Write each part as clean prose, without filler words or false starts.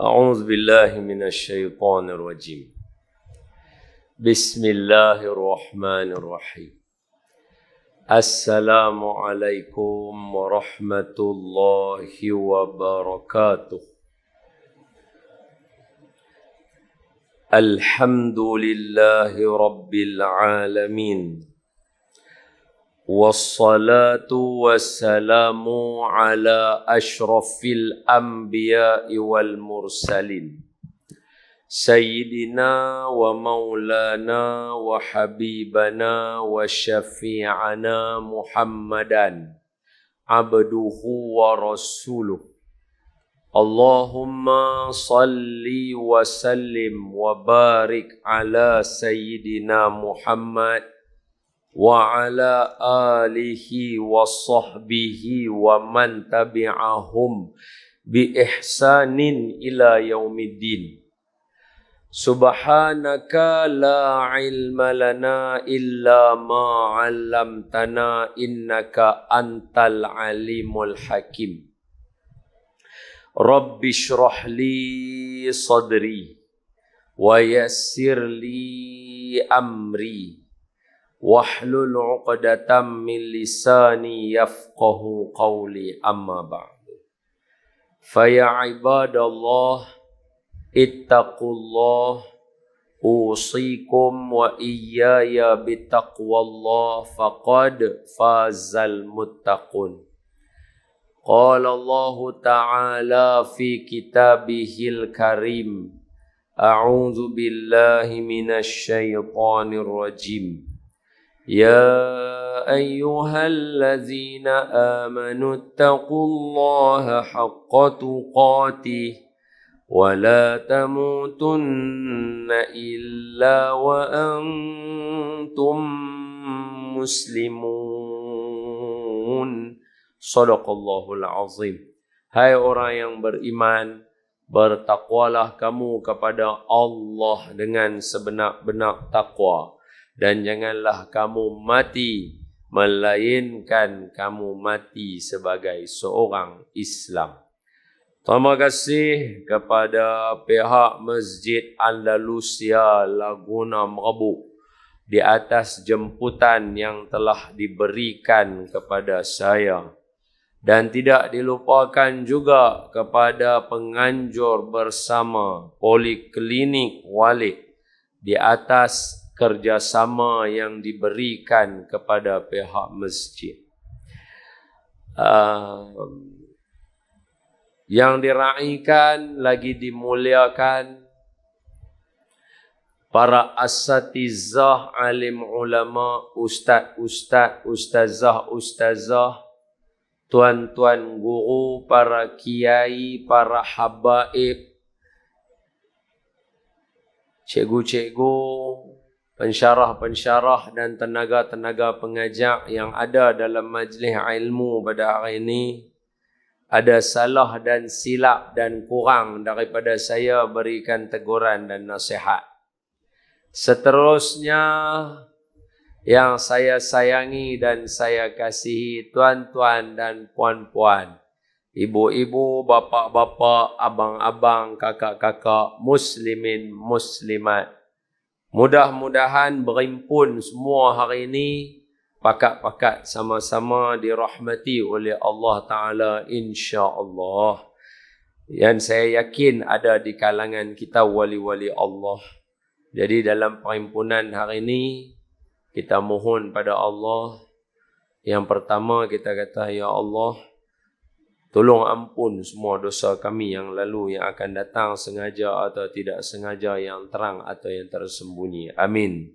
أعوذ بالله من الشيطان الرجيم. بسم الله الرحمن الرحيم. السلام عليكم ورحمة الله وبركاته. الحمد لله رب العالمين، والصلاة والسلام على أشرف الأنبياء والمرسلين سيدنا ومولانا وحبيبنا وشفيعنا محمدا عبده ورسوله. اللهم صل وسلم وبارك على سيدنا محمد وعلى آله وصحبه ومن تبعهم بإحسان إلى يوم الدين. سبحانك لا علم لنا إلا ما علمتنا إنك أنت العليم الحكيم. رب اشرح لي صدري ويسر لي أمري واحلل عقدة من لساني يفقه قولي أما بعد. فيا عباد الله اتقوا الله، أوصيكم وإياي بتقوى الله فقد فاز المتقون. قال الله تعالى في كتابه الكريم: أعوذ بالله من الشيطان الرجيم. يا أيها الذين آمنوا اتقوا الله حق تقاته ولا تموتن إلا وأنتم مسلمون. Sadaqallahul azim. Hai orang yang beriman, bertakwalah kamu kepada Allah dengan sebenar-benar takwa, dan janganlah kamu mati melainkan kamu mati sebagai seorang Islam. Terima kasih kepada pihak Masjid Andalusia Laguna Merbuk di atas jemputan yang telah diberikan kepada saya. Dan tidak dilupakan juga kepada penganjur bersama Poliklinik Walid di atas kerjasama yang diberikan kepada pihak masjid. Yang diraikan lagi dimuliakan para asatizah, alim ulama, ustazah, tuan-tuan guru, para kiai, para habaib, cikgu-cikgu, pensyarah-pensyarah dan tenaga-tenaga pengajar yang ada dalam majlis ilmu pada hari ini. Ada salah dan silap dan kurang daripada saya, berikan teguran dan nasihat. Seterusnya, yang saya sayangi dan saya kasihi tuan-tuan dan puan-puan, ibu-ibu, bapa-bapa, abang-abang, kakak-kakak, muslimin, muslimat. Mudah-mudahan berimpun semua hari ini, pakat-pakat sama-sama dirahmati oleh Allah Ta'ala, insya-Allah. Yang saya yakin ada di kalangan kita wali-wali Allah. Jadi dalam perhimpunan hari ini, kita mohon pada Allah. Yang pertama kita kata, Ya Allah, tolong ampun semua dosa kami yang lalu, yang akan datang sengaja atau tidak sengaja, yang terang atau yang tersembunyi. Amin.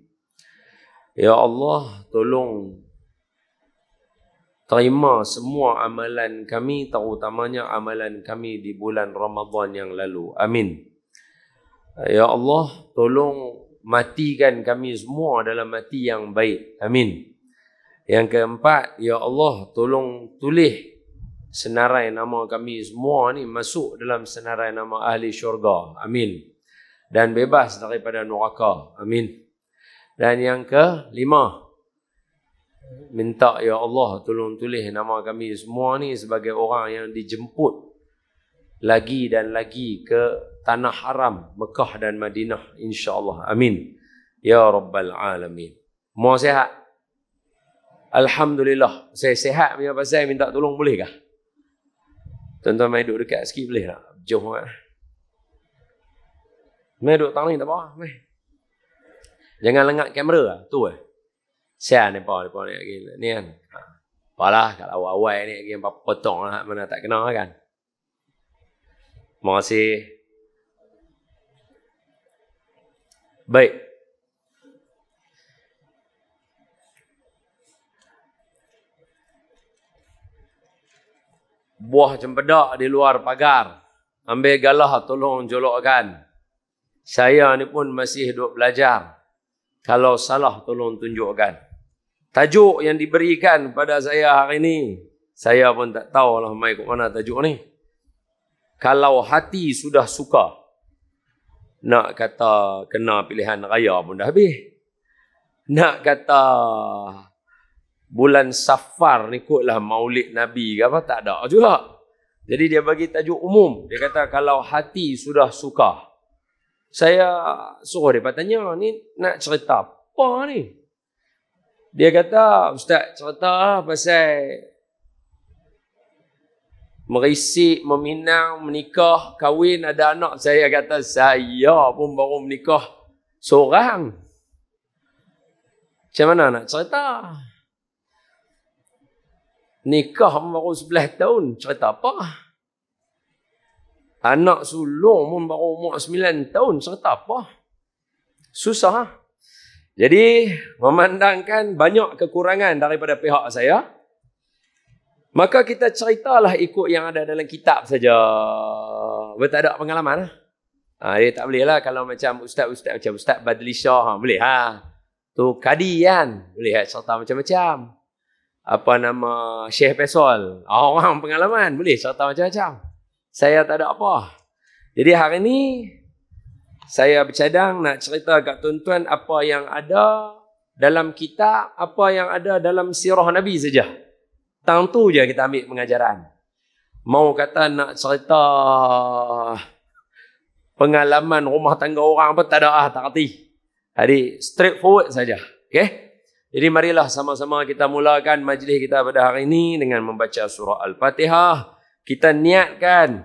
Ya Allah, tolong terima semua amalan kami, terutamanya amalan kami di bulan Ramadan yang lalu. Amin. Ya Allah, tolong matikan kami semua dalam mati yang baik. Amin. Yang keempat, Ya Allah, tolong tulis senarai nama kami semua ni masuk dalam senarai nama ahli syurga. Amin. Dan bebas daripada neraka. Amin. Dan yang kelima, minta Ya Allah tolong tulis nama kami semua ni sebagai orang yang dijemput lagi dan lagi ke tanah haram Mekah dan Madinah, insya-Allah. Amin ya rabbal alamin. Mau sihat? Alhamdulillah. Saya sihat punya pasal minta tolong boleh kah? Tuan-tuan mai duduk dekat sikit boleh tak? Jom kan. Mai duduk tang ni tak apa. Mai. Jangan lengak kamera lah. Tu Sian ni apa ni kan. Apalah kalau awal-awal ni lagi apa potong lah mana tak kena kan. Terima kasih. Baik. Buah cempedak di luar pagar. Ambil galah tolong jolokkan. Saya ni pun masih duk belajar. Kalau salah tolong tunjukkan. Tajuk yang diberikan pada saya hari ini, saya pun tak tahu lah mai kat mana tajuk ni. Kalau hati sudah suka, nak kata kena pilihan raya pun dah habis. Nak kata bulan Safar ni kotlah maulid Nabi ke apa, tak ada juga. Jadi dia bagi tajuk umum. Dia kata kalau hati sudah suka. Saya suruh dia tanya, ni nak cerita apa ni? Dia kata, Ustaz cerita pasal merisik, meminang, menikah, kahwin, ada anak. Saya kata, saya pun baru menikah seorang. Macam mana nak cerita? Nikah baru 11 tahun, cerita apa? Anak sulung pun baru umur 9 tahun, cerita apa? Susah. Jadi, memandangkan banyak kekurangan daripada pihak saya, maka kita ceritalah ikut yang ada dalam kitab saja. Tak ada pengalaman. Dia tak boleh lah kalau macam ustaz-ustaz macam Ustaz Badli Shah. Boleh ha. Tu kadi kan. Boleh cerita macam-macam. Apa nama Syekh Faisal. Orang pengalaman. Boleh cerita macam-macam. Saya tak ada apa. Jadi hari ni saya bercadang nak cerita kat tuan-tuan apa yang ada dalam kitab, apa yang ada dalam sirah Nabi saja. Tang tu je kita ambil pengajaran. Mau kata nak cerita pengalaman rumah tangga orang apa, tak ada tak reti. Jadi straight forward saja. Okay? Jadi marilah sama-sama kita mulakan majlis kita pada hari ini dengan membaca surah Al-Fatihah. Kita niatkan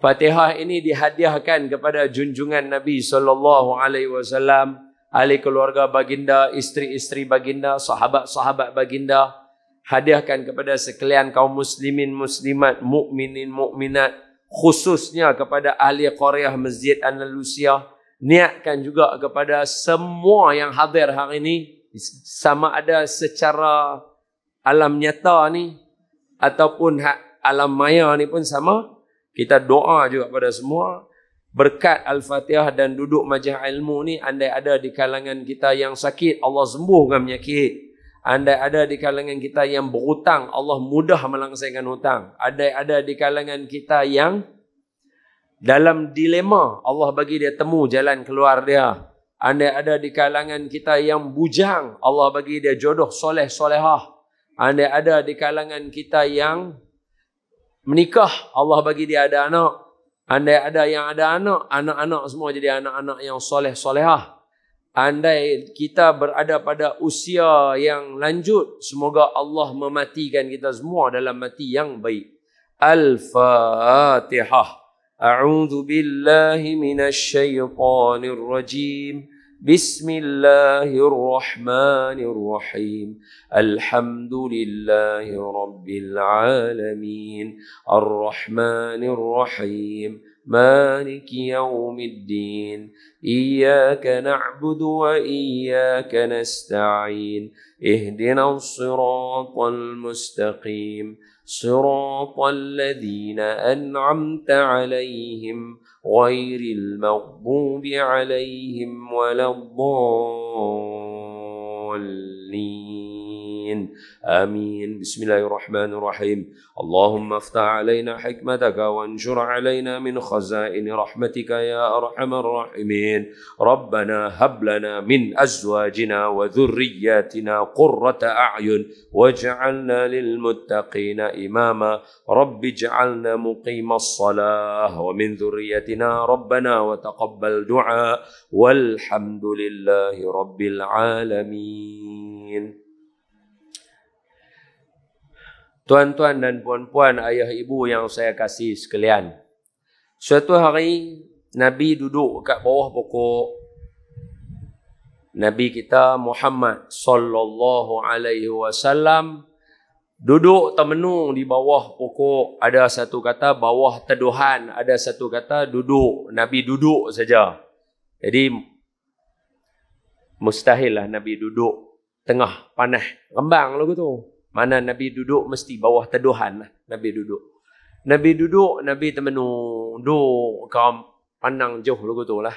Fatihah ini dihadiahkan kepada junjungan Nabi SAW, ahli keluarga baginda, isteri-isteri baginda, sahabat-sahabat baginda. Hadiahkan kepada sekalian kaum muslimin, muslimat, mukminin, mukminat, khususnya kepada ahli qaryah Masjid Andalusia. Niatkan juga kepada semua yang hadir hari ini, sama ada secara alam nyata ni ataupun alam maya ni pun sama. Kita doa juga pada semua. Berkat Al-Fatihah dan duduk majlis ilmu ni, andai ada di kalangan kita yang sakit, Allah sembuhkan penyakit. Andai ada di kalangan kita yang berhutang, Allah mudah melangsaikan hutang. Andai ada di kalangan kita yang dalam dilema, Allah bagi dia temu jalan keluar dia. Andai ada di kalangan kita yang bujang, Allah bagi dia jodoh soleh solehah. Andai ada di kalangan kita yang menikah, Allah bagi dia ada anak. Andai ada yang ada anak, anak-anak semua jadi anak-anak yang soleh-solehah. Andai kita berada pada usia yang lanjut, semoga Allah mematikan kita semua dalam mati yang baik. Al-Fatihah. A'udzu billahi minasy syaithanir rajim. Bismillahirrahmanirrahim. Alhamdulillahi rabbil alamin. Ar-Rahmanir-Rahim. Maliki yaumiddin. Iyyaka na'budu wa iyyaka nasta'in. Ihdinas siratal mustaqim. Siratal ladzina an'amta 'alaihim ghairil maghdubi 'alaihim waladdallin. آمين. بسم الله الرحمن الرحيم. اللهم افتح علينا حكمتك وانشر علينا من خزائن رحمتك يا أرحم الراحمين. ربنا هب لنا من أزواجنا وذرياتنا قرة أعين واجعلنا للمتقين إماما. رب اجعلنا مقيم الصلاة ومن ذريتنا ربنا وتقبل دعاء والحمد لله رب العالمين. Tuan-tuan dan puan-puan, ayah ibu yang saya kasih sekalian. Suatu hari Nabi duduk kat bawah pokok. Nabi kita Muhammad sallallahu alaihi wasallam duduk termenung di bawah pokok. Ada satu kata bawah teduhan, ada satu kata duduk. Nabi duduk saja. Jadi mustahil lah Nabi duduk tengah panas rembang lagu tu. Mana Nabi duduk mesti bawah teduhan lah. Nabi duduk. Nabi duduk, Nabi termenung. Duduk, kau pandang jauh lagu tu lah.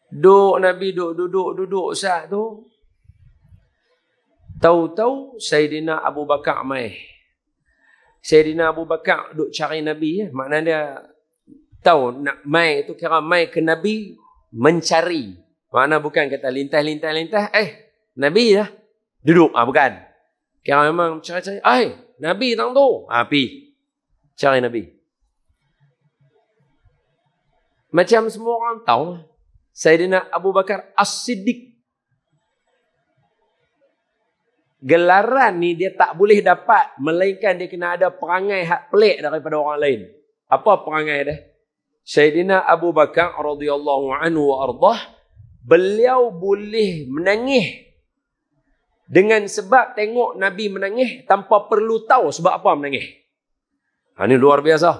Duduk, Nabi duduk saat tu. Tahu-tahu Sayyidina Abu Bakar mai. Sayyidina Abu Bakar duduk cari Nabi. Maknanya dia tahu nak mai tu kira mai ke Nabi mencari. Makna bukan kata lintas. Nabi dah. Duduk, bukan. Kira memang cari-cari. Nabi tang tu. Pi. Cari Nabi. Macam semua orang tahu. Sayyidina Abu Bakar As-Siddiq. Gelaran ni dia tak boleh dapat. Melainkan dia kena ada perangai hak pelik daripada orang lain. Apa perangai dia? Sayyidina Abu Bakar radhiyallahu anhu wa ardah. Beliau boleh menangis. Dengan sebab tengok Nabi menangis tanpa perlu tahu sebab apa menangis. Ini luar biasa.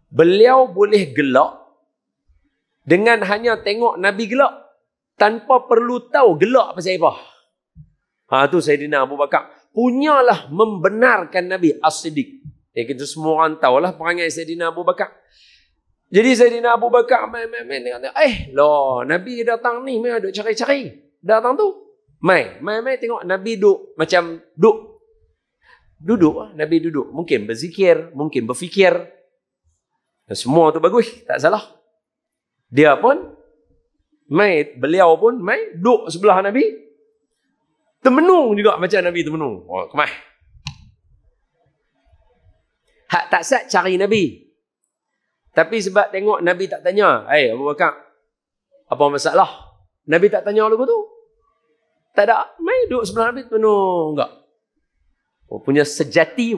Beliau boleh gelak dengan hanya tengok Nabi gelak tanpa perlu tahu gelak pasal apa. Tu Sayyidina Abu Bakar punyalah membenarkan Nabi As-Siddiq. Kita semua orang tahulah perangai Sayyidina Abu Bakar. Jadi Sayyidina Abu Bakar Nabi datang ni, mai duk cari-cari. Datang tu. Mai tengok Nabi duduk macam duduk Nabi duduk, mungkin berzikir, mungkin berfikir. Semua tu bagus, tak salah. Dia pun beliau pun duduk sebelah Nabi, termenung juga macam Nabi termenung. Kemah hak tak sat cari Nabi, tapi sebab tengok Nabi tak tanya, Abu Bakar, apa masalah? Nabi tak tanya lagu tu. Tak ada. Duduk sebelah Nabi penuh. Enggak. Punya sejati.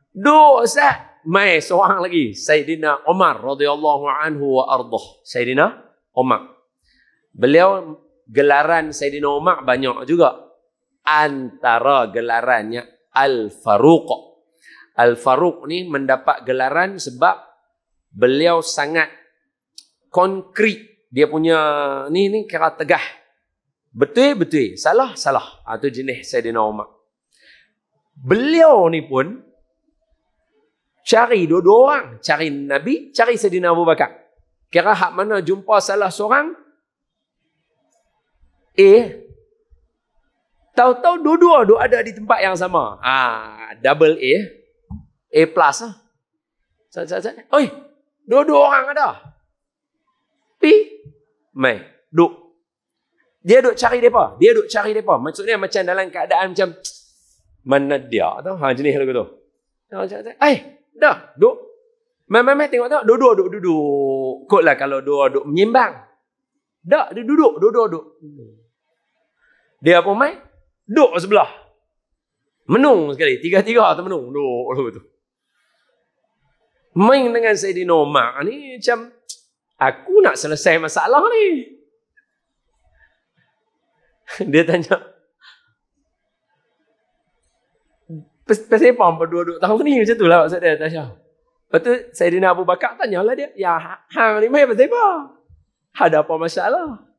Duduk sat. Seorang lagi. Sayyidina Umar radhiyallahu anhu wa ardah. Sayyidina Umar. Beliau gelaran Sayyidina Umar banyak juga. Antara gelarannya Al-Faruq. Al-Faruq ni mendapat gelaran sebab beliau sangat konkret. Dia punya ni kira tegah. Betul, salah. Itu jenis Sayyidina Umar. Beliau ni pun cari dua-dua orang. Cari Nabi, cari Sayyidina Abu Bakar. Kira hak mana jumpa salah seorang, tahu-tahu dua-dua ada di tempat yang sama. Double A plus lah. Dua-dua orang ada. Duk. Dia duk cari mereka. Maksudnya macam dalam keadaan macam mana dia tu? Jenis lagu tu. Dah, duk. Mai tengok tak? Duduk. Kotlah kalau dua duk menyimbang. Dak, dia duduk. Dia pun duk sebelah. Menung sekali. Tiga-tiga tu menung. Duk tu. Main dengan Sayyidina Umar ni macam aku nak selesai masalah ni. Dia tanya, pasal apa berdua-dua tahun ni? Macam tu lah maksud dia, Tasha. Lepas tu Sayyidina Abu Bakar tanyalah dia, hang ni main pasal apa? Ada apa masalah?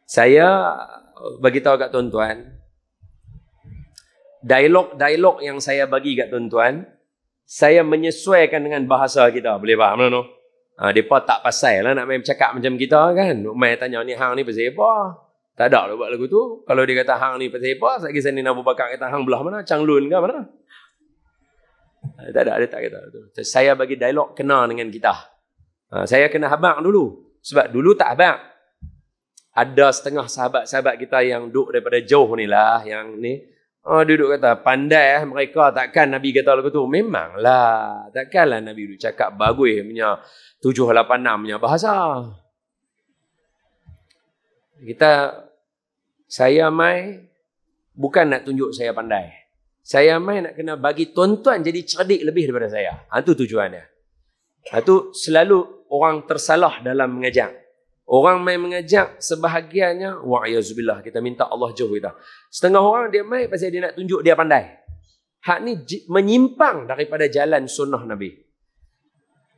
Saya bagi tahu kat tuan-tuan, dialog yang saya bagi kat tuan-tuan, saya menyesuaikan dengan bahasa kita. Boleh faham tak? Mereka tak pasal lah nak main cakap macam kita kan. Main tanya ni hang ni pasal apa? Tak ada lah buat lagu tu. Kalau dia kata hang ni pasal apa, saya kisah ni Abu Bakar kata hang belah mana? Changlun ke mana? Tak ada, dia tak kata tu. Saya bagi dialog kena dengan kita. Saya kena habaq dulu. Sebab dulu tak habaq. Ada setengah sahabat-sahabat kita yang duduk daripada jauh ni lah. Yang ni. Duduk kata, pandai mereka, takkan Nabi kata lagu tu. Memanglah. Takkanlah Nabi duduk cakap bagus punya 786 punya bahasa. Saya mai bukan nak tunjuk saya pandai. Saya mai nak kena bagi tuan-tuan jadi cerdik lebih daripada saya. Itu tujuannya. Itu selalu orang tersalah dalam mengajak. Orang mai mengajak sebahagiannya, wa'ayazubillah, kita minta Allah jauh kita. Setengah orang dia mai pasal dia nak tunjuk dia pandai. Hak ni menyimpang daripada jalan sunnah Nabi.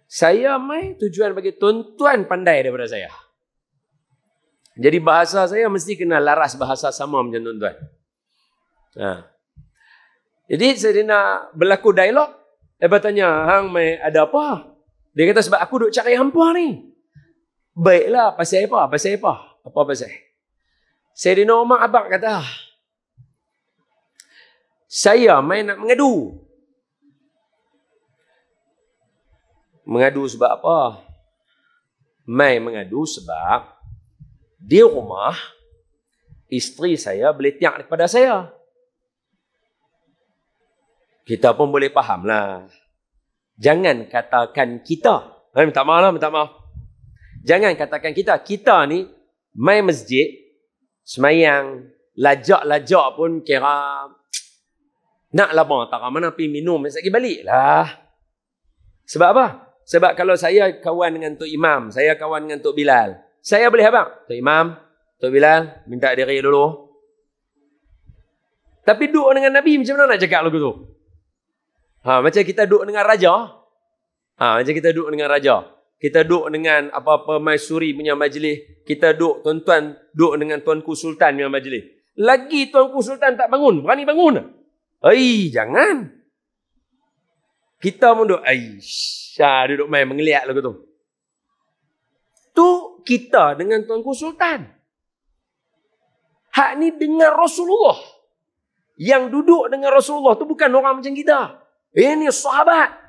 Saya mai tujuan bagi tuan-tuan pandai daripada saya. Jadi bahasa saya mesti kena laras bahasa sama macam tuan-tuan. Jadi saya nak berlaku dialog. Dia bertanya, hang mai ada apa? Dia kata sebab aku duk cari hampa ni. Baiklah, pasal apa? Pasal apa? Apa pasal? Sayyidina Umar Abang kata, saya main nak mengadu. Mengadu sebab apa? Main mengadu sebab di rumah isteri saya beletiak daripada saya. Kita pun boleh faham lah. Jangan katakan kita. Minta maaf lah, minta maaf. Jangan katakan kita. Kita ni main masjid, semayang, lajak-lajak pun kira nak lama tak mana pergi minum, saya pergi balik lah. Sebab apa? Sebab kalau saya kawan dengan Tok Imam, saya kawan dengan Tok Bilal, saya boleh abang, Tok Imam, Tok Bilal, minta diri dulu. Tapi duduk dengan Nabi macam mana nak cakap lagu tu? Macam kita duduk dengan raja. Macam kita duduk dengan raja. Kita duduk dengan apa-apa Maisuri punya majlis. Kita duduk, tuan-tuan duduk dengan Tuanku Sultan punya majlis. Lagi Tuanku Sultan tak bangun, berani bangun. Jangan. Kita pun duduk, duduk main mengeliat lagu tu. Tu kita dengan Tuanku Sultan. Hak ni dengan Rasulullah. Yang duduk dengan Rasulullah tu bukan orang macam kita. Ini sahabat.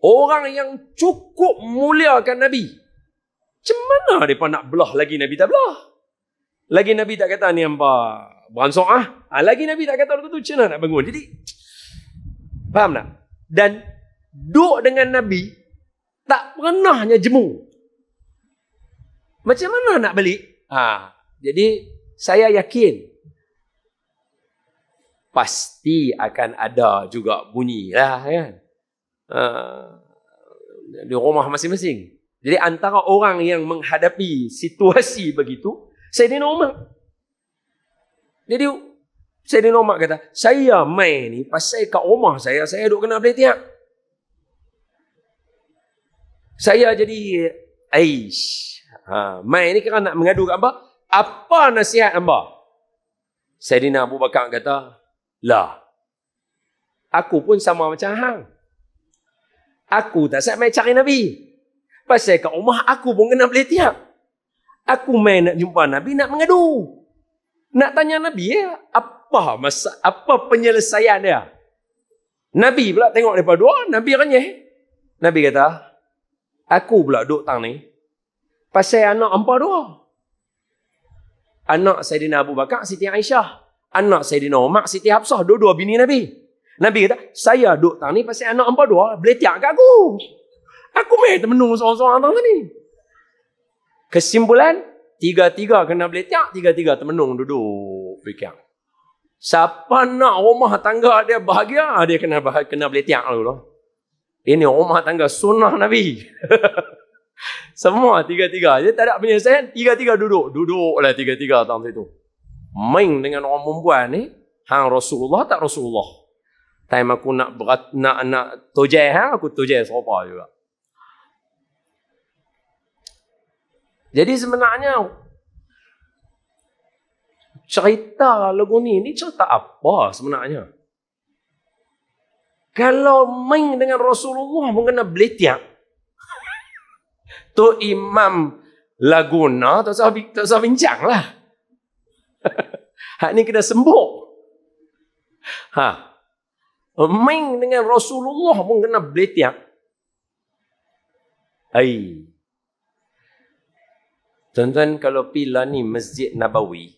Orang yang cukup muliakan Nabi. Macam mana mereka nak belah lagi Nabi tak belah? Lagi Nabi tak kata ni hampa beransok lagi Nabi tak kata lagu tu, macam mana nak bangun? Jadi, faham tak? Dan duduk dengan Nabi tak pernahnya jemu. Macam mana nak balik? Jadi, saya yakin pasti akan ada juga bunyi lah kan. Di rumah masing-masing. Jadi antara orang yang menghadapi situasi begitu, Sayyidina Umar. Jadi Sayyidina Umar kata, saya main ni pasal kat rumah saya duk kena beletiak. Saya jadi main ni kerana nak mengadu kat hamba. Apa nasihat hamba? Sayyidina Abu Bakar kata, lah, aku pun sama macam hang. Aku tak siap main cari Nabi. Pasal kat rumah aku pun kena beletiak. Aku main nak jumpa Nabi, nak mengadu. Nak tanya Nabi, apa penyelesaian dia? Nabi pula tengok mereka dua, Nabi renyeh. Nabi kata, aku pula duduk tang ni, pasal anak hampa dua. Anak Sayyidina Abu Bakar, Siti Aisyah. Anak Sayyidina Umar, Siti Hafsah. Dua-dua bini Nabi. Nabi kata, saya duduk tang ni pasal anak hampa dua, beletiak kat aku. Aku main termenung seorang-seorang tang ni. Kesimpulan, tiga-tiga kena beletiak, tiga-tiga termenung duduk beletiak. Siapa nak rumah tangga dia bahagia, dia kena beletiak dulu. Ini rumah tangga sunnah Nabi. Semua tiga-tiga. Dia tak ada penyelesaian, tiga-tiga duduk. Duduklah tiga-tiga tang situ. Main dengan orang perempuan ni, hang Rasulullah tak Rasulullah. Time aku nak tojeh, aku tojeh sofa juga. Jadi sebenarnya cerita lagu ni cerita apa sebenarnya? Kalau main dengan Rasulullah pun kena beletiak. Tu Imam Laguna, tak usah bincang lah. Hak ni kena sembuh. Main dengan Rasulullah pun kena beletiak. Tuan-tuan, kalau pila ni Masjid Nabawi,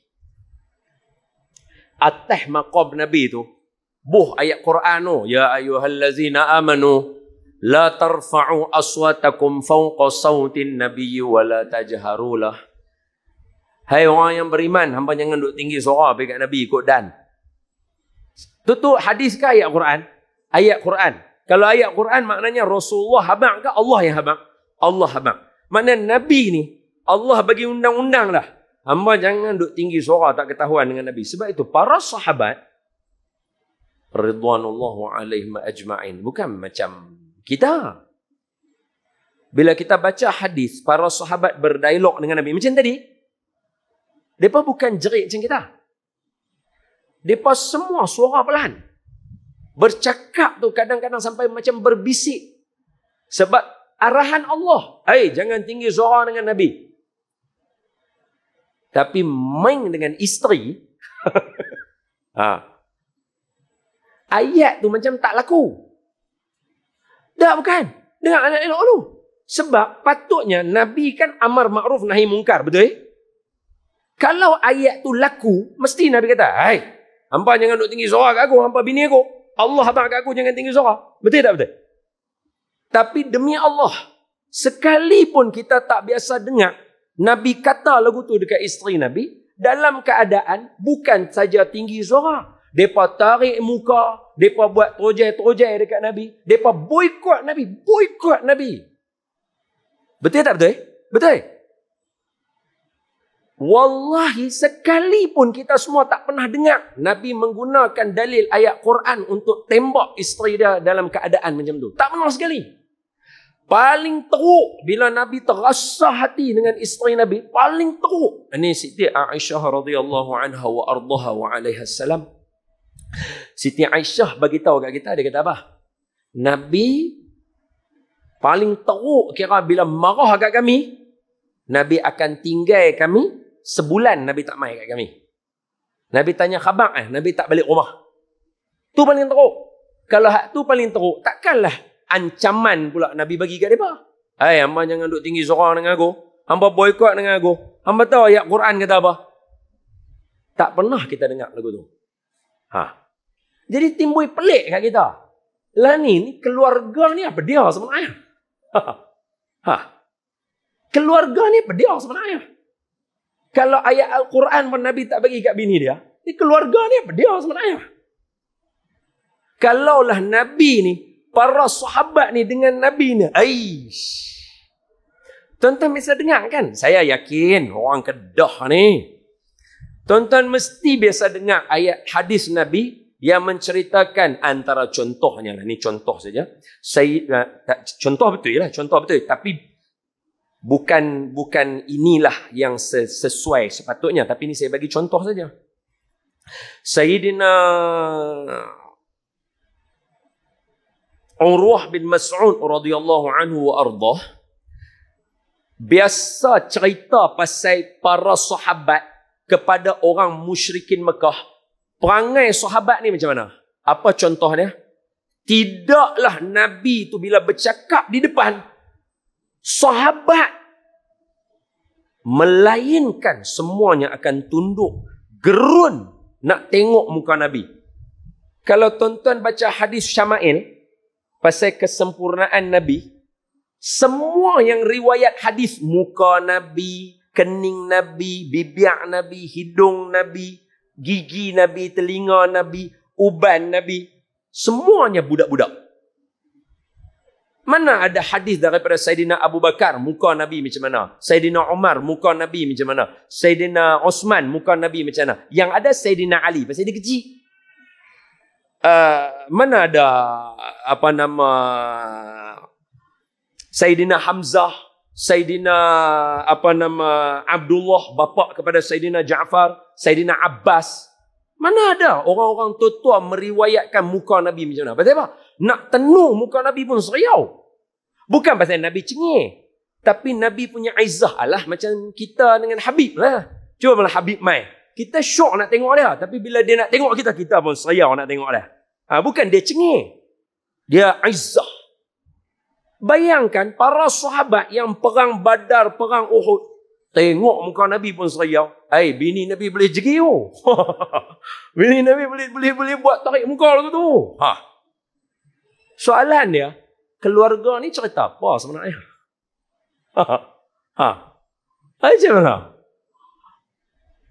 atas maqam Nabi tu, buh ayat Quran tu, ya ayyuhallazina amanu la tarfa'u aswatakum fawqa sautin nabiyyi wa la tajharulah. Hai orang yang beriman, hamba jangan duk tinggi suara pergi kat Nabi ikut dan. Tu hadis ke ayat Quran? Ayat Quran. Kalau ayat Quran maknanya Rasulullah habaq ke Allah yang habaq? Allah habaq. Maknanya Nabi ni Allah bagi undang-undang lah. Hamba jangan duk tinggi suara tak ketahuan dengan Nabi. Sebab itu para sahabat ridwanullahu alaihim ajma'in, bukan macam kita. Bila kita baca hadis, para sahabat berdialog dengan Nabi macam tadi. Mereka bukan jerit macam kita. Mereka semua suara pelan. Bercakap tu kadang-kadang sampai macam berbisik. Sebab arahan Allah. Jangan tinggi suara dengan Nabi. Tapi main dengan isteri. Ayat tu macam tak laku. Dah bukan. Dengar ayat elok dulu. Sebab patutnya Nabi kan amar ma'ruf nahi mungkar. Betul? Kalau ayat tu laku, mesti Nabi kata, hampa jangan duk tinggi suara kat aku, hampa bini aku. Allah habaq kat aku, jangan tinggi suara. Betul tak betul? Tapi demi Allah, sekalipun kita tak biasa dengar Nabi kata lagu tu dekat isteri Nabi, dalam keadaan bukan saja tinggi suara. Mereka tarik muka, mereka buat terojai-terojai dekat Nabi. Mereka boikot Nabi. Boikot Nabi. Betul tak betul? Betul. Wallahi, sekalipun kita semua tak pernah dengar Nabi menggunakan dalil ayat Quran untuk tembak isteri dia dalam keadaan macam tu. Tak pernah sekali. Paling teruk bila Nabi terasa hati dengan isteri Nabi, paling teruk. Ini Siti Aisyah radhiyallahu anha wa ardaha wa alaiha salam. Siti Aisyah bagi tahu kat kita, dia kata apa? Nabi paling teruk kira bila marah kat kami, Nabi akan tinggal kami sebulan, Nabi tak mai kat kami. Nabi tanya khabar, Nabi tak balik rumah. Tu paling teruk. Kalau hak tu paling teruk, takkanlah ancaman pula Nabi bagi kat mereka. Hamba jangan duk tinggi suara dengan aku. Hamba boikot dengan aku. Hamba tahu ayat Quran kata apa. Tak pernah kita dengar lagu tu. Jadi timbul pelik kat kita. Lah ni keluarga ni apa dia sebenarnya? Keluarga ni apa dia sebenarnya? Kalau ayat Al-Quran pun Nabi tak bagi kat bini dia, ni keluarga ni apa dia sebenarnya? Kalaulah Nabi ni, para sahabat ni dengan Nabi ni, tuan-tuan biasa dengar kan? Saya yakin orang Kedah ni, tuan-tuan mesti biasa dengar ayat hadis Nabi yang menceritakan antara contohnya, ni contoh saja. Contoh betul lah, contoh betul. Tapi bukan inilah yang sesuai sepatutnya. Tapi ini saya bagi contoh saja. Sayyidina Urwah bin Mas'ud radhiyallahu anhu wa ardah biasa cerita pasal para sahabat kepada orang musyrikin Mekah. Perangai sahabat ni macam mana? Apa contohnya? Tidaklah Nabi tu bila bercakap di depan sahabat, melainkan semuanya akan tunduk gerun nak tengok muka Nabi. Kalau tuan-tuan baca hadis Syama'il pasal kesempurnaan Nabi, semua yang riwayat hadis, muka Nabi, kening Nabi, bibir Nabi, hidung Nabi, gigi Nabi, telinga Nabi, uban Nabi, semuanya budak-budak. Mana ada hadis daripada Sayyidina Abu Bakar, muka Nabi macam mana? Sayyidina Umar, muka Nabi macam mana? Sayyidina Osman, muka Nabi macam mana? Yang ada Sayyidina Ali, pasal dia kecil. Mana ada Sayyidina Hamzah, Sayyidina Abdullah, bapa kepada Sayyidina Ja'far, Sayyidina Abbas. Mana ada orang-orang tua-tua meriwayatkan muka Nabi macam mana? Pasal apa? Nak tenung muka Nabi pun seriau. Bukan pasal Nabi cengih. Tapi Nabi punya izzah lah macam kita dengan Habib lah. Cuba malah Habib mai. Kita syok nak tengok dia. Tapi bila dia nak tengok kita, kita pun seraya nak tengok dia. Bukan dia cengih. Dia izzah. Bayangkan para sahabat yang perang Badar, perang Uhud. Tengok muka Nabi pun seraya. Bini Nabi boleh jegil. Bini Nabi boleh buat tarik muka lagu tu. Soalan dia, keluarga ni cerita apa sebenarnya? Macam mana?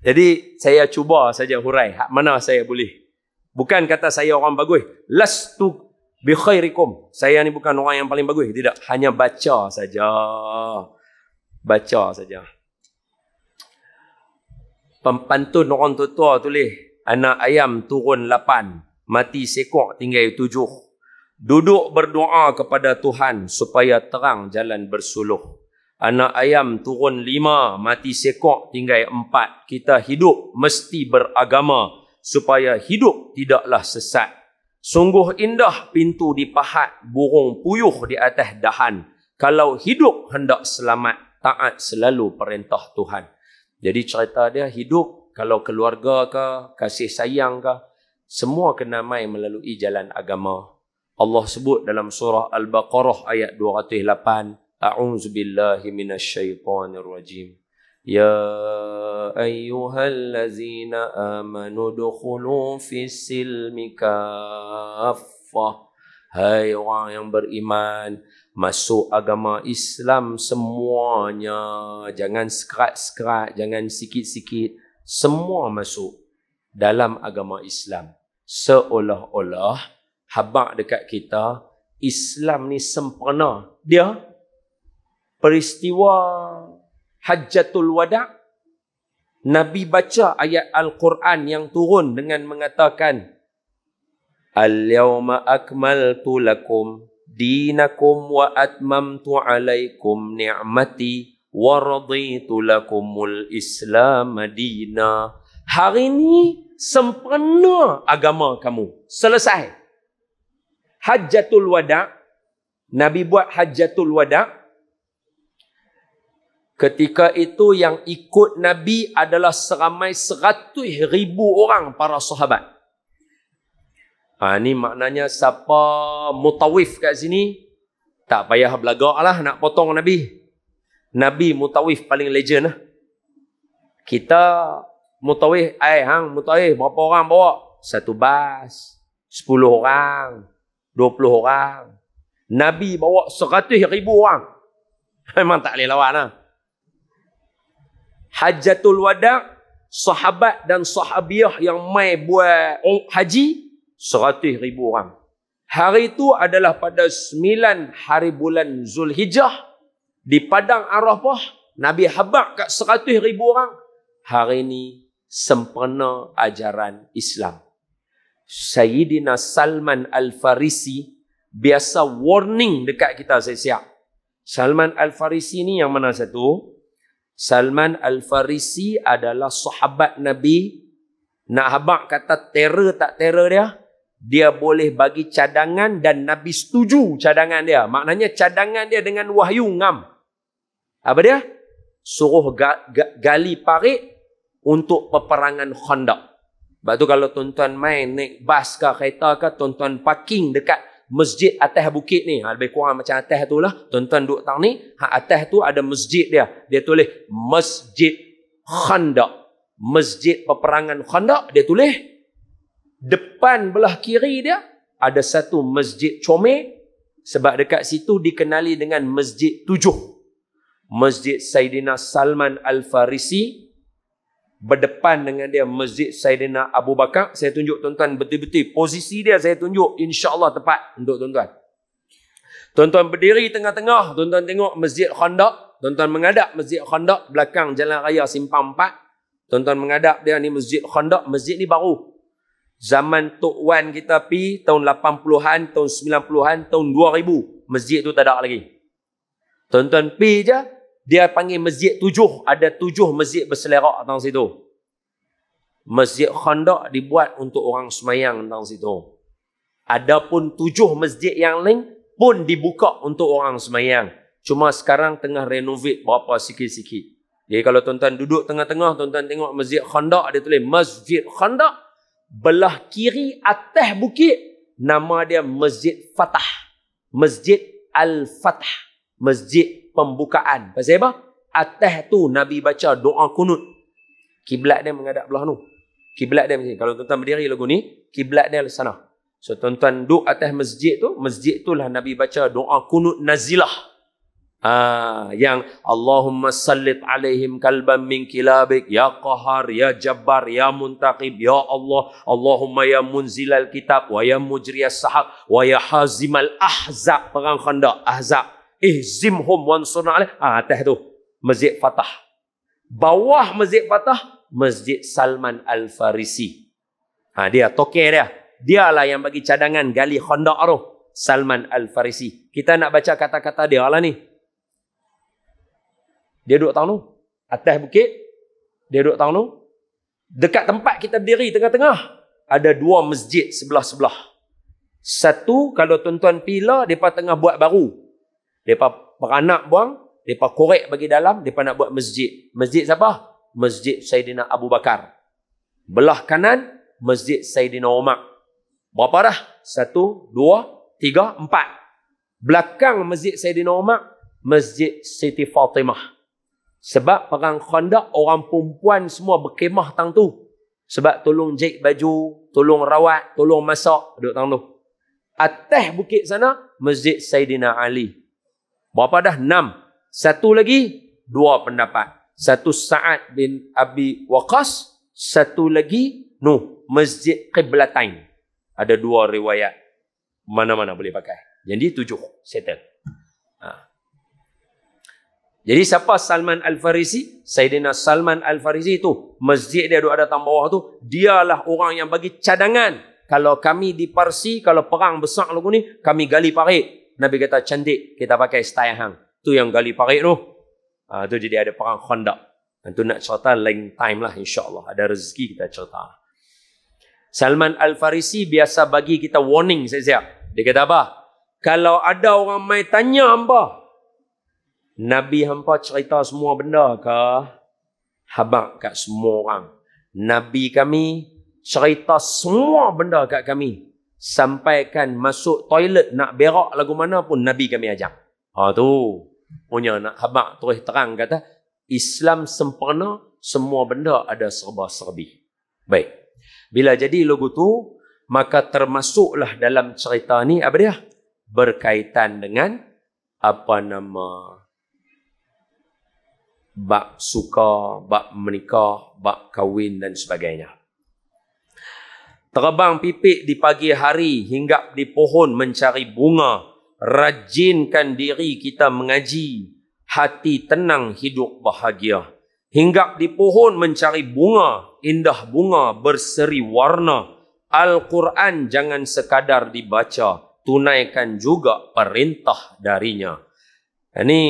Jadi saya cuba saja hurai hak mana saya boleh. Bukan kata saya orang bagus. Lastu bi khairikum. Saya ni bukan orang yang paling bagus. Tidak, hanya baca saja. Baca saja. Pantun orang tua tulis, anak ayam turun 8, mati sekok tinggal 7. Duduk berdoa kepada Tuhan supaya terang jalan bersuluh. Anak ayam turun 5, mati sekok tinggal 4. Kita hidup mesti beragama supaya hidup tidaklah sesat. Sungguh indah pintu dipahat, burung puyuh di atas dahan. Kalau hidup hendak selamat, taat selalu perintah Tuhan. Jadi cerita dia hidup, kalau keluarga ke, kasih sayang ke, semua kena mai melalui jalan agama. Allah sebut dalam surah Al-Baqarah ayat 208, A'udzubillahi minasyaitonirrajim. Ya ayyuhallazina amanu dukhulu fis silmi kaffah. Hai orang yang beriman, masuk agama Islam semuanya. Jangan sekerat-sekerat, jangan sikit-sikit. Semua masuk dalam agama Islam. Seolah-olah habaq dekat kita, Islam ni sempurna. Dia peristiwa Hajjatul Wada', Nabi baca ayat Al-Quran yang turun dengan mengatakan, Al-yawma akmaltu lakum dinakum wa atmamtu alaikum ni'mati wa raditu lakumul Islam madina. Hari ini sempurna agama kamu. Selesai. Hajjatul Wada', Nabi buat Hajjatul Wada'. Ketika itu yang ikut Nabi adalah seramai 100,000 orang para sahabat. Ni maknanya siapa mutawif kat sini, tak payah belagak lah nak potong Nabi. Nabi mutawif paling legend lah. Kita mutawif, mutawif berapa orang bawa? 1 bas, 10 orang, 20 orang. Nabi bawa 100,000 orang. Memang tak boleh lawan lah. Hajjatul Wada', sahabat dan sahabiah yang mai buat haji, 100,000 orang. Hari itu adalah pada 9 hari bulan Zulhijjah. Di Padang Arafah, Nabi habaq kat 100,000 orang. Hari ini sempurna ajaran Islam. Sayyidina Salman Al-Farisi biasa warning dekat kita siap-siap. Salman Al-Farisi ni yang mana satu? Salman Al-Farisi adalah sahabat Nabi. Nak habaq kata terror tak terror dia, dia boleh bagi cadangan dan Nabi setuju cadangan dia. Maknanya cadangan dia dengan wahyu ngam. Apa dia? Suruh gali parit untuk peperangan Khandaq. Sebab tu kalau tuan-tuan main naik bas ke kereta ke, tuan-tuan parking dekat masjid atas bukit ni. Lebih kurang macam atas tu lah. Tuan-tuan duduk tang ni. Atas tu ada masjid dia. Dia tulis Masjid Khandaq. Masjid peperangan Khandaq. Dia tulis. Depan belah kiri dia ada satu masjid comel, sebab dekat situ dikenali dengan Masjid 7. Masjid Sayyidina Salman Al-Farisi. Berdepan dengan dia Masjid Sayyidina Abu Bakar. Saya tunjuk tuan-tuan betul-betul posisi dia, saya tunjuk, insya-Allah tepat untuk tuan-tuan. Tuan-tuan berdiri tengah-tengah, tuan-tuan tengok Masjid Khandaq, tuan-tuan menghadap Masjid Khandaq, belakang Jalan Raya Simpang 4. Tuan-tuan menghadap dia ni Masjid Khandaq. Masjid ni baru. Zaman Tok Wan kita pi tahun 80-an, tahun 90-an, tahun 2000, masjid tu tak ada lagi. Tuan-tuan pi je, dia panggil Masjid 7. Ada 7 masjid berselerak tang situ. Masjid Khandaq dibuat untuk orang semayang tang situ. Adapun 7 masjid yang lain pun dibuka untuk orang semayang. Cuma sekarang tengah renovate berapa sikit-sikit. Jadi kalau tuan-tuan duduk tengah-tengah, tuan-tuan tengok Masjid Khandaq, dia tulis Masjid Khandaq, belah kiri atas bukit, nama dia Masjid Fatah. Masjid Al-Fatah. Masjid pembukaan. Pasal apa? Atas tu Nabi baca doa kunut. Kiblat dia menghadap belah tu. Kiblat dia macam ni. Kalau tuan-tuan berdiri lagu ni, kiblat dia sana. So tuan-tuan duduk atas masjid tu lah Nabi baca doa kunut nazilah. Yang Allahumma sallit alaihim kalban min kilabik, ya qahar, ya jabbar, ya muntaqib, ya Allah, Allahumma ya munzilal kitab, wa ya mujriyas sahab, wa ya hazimal ahzab, perang Khandaq, ahzab, ihzimhum wansurna alaih. Atas tu Masjid Fatah. Bawah Masjid Fatah, Masjid Salman Al-Farisi. Dia toke dia. Dialah yang bagi cadangan gali Khandaq tu, Salman Al-Farisi. Kita nak baca kata-kata dia lah ni. Dia duduk tahu tu. Atas bukit. Dia duduk tahu tu. Dekat tempat kita berdiri tengah-tengah, ada dua masjid sebelah-sebelah. Satu, kalau tuan-tuan pila, mereka tengah buat baru. Mereka beranak buang, mereka korek bagi dalam, mereka nak buat masjid. Masjid siapa? Masjid Saidina Abu Bakar. Belah kanan, Masjid Saidina Umar. Berapa dah? 1, 2, 3, 4. Belakang Masjid Saidina Umar, Masjid Siti Fatimah. Sebab perang Khandaq, orang perempuan semua berkemah tang tu. Sebab tolong jahit baju, tolong rawat, tolong masak, duduk tang tu. Atas bukit sana, Masjid Saidina Ali. Berapa dah? 6. Satu lagi, 2 pendapat. Satu Sa'ad bin Abi Waqqas, satu lagi Masjid Qiblatain. Ada 2 riwayat. Mana-mana boleh pakai. Jadi 7. Settle. Jadi siapa Salman Al-Farisi? Saidina Salman Al-Farisi tu, masjid dia ada tang bawah tu, dialah orang yang bagi cadangan. Kalau kami di Parsi, kalau perang besar lagu ni, kami gali parit. Nabi kata cantik, kita pakai style hang. Tu yang gali parit tu. Tu jadi ada perang Khandaq. Itu nak cerita lain time lah, insya-Allah. Ada rezeki kita cerita. Salman Al-Farisi biasa bagi kita warning siap-siap. Dia kata apa? Kalau ada orang mai tanya hamba, Nabi hampa cerita semua benda ke? Habaq kat semua orang. Nabi kami cerita semua benda kat kami. Sampaikan masuk toilet nak berak lagu mana pun Nabi kami ajak. Tu punya nak habaq terus terang kata Islam sempurna, semua benda ada serba-serbi. Baik. Bila jadi lagu tu, maka termasuklah dalam cerita ni apa dia? Berkaitan dengan apa nama bab suka, bab menikah, bab kahwin dan sebagainya. Terbang pipik di pagi hari, hinggap di pohon mencari bunga, rajinkan diri kita mengaji, hati tenang hidup bahagia. Hinggap di pohon mencari bunga, indah bunga berseri warna. Al-Quran jangan sekadar dibaca, tunaikan juga perintah darinya. Ini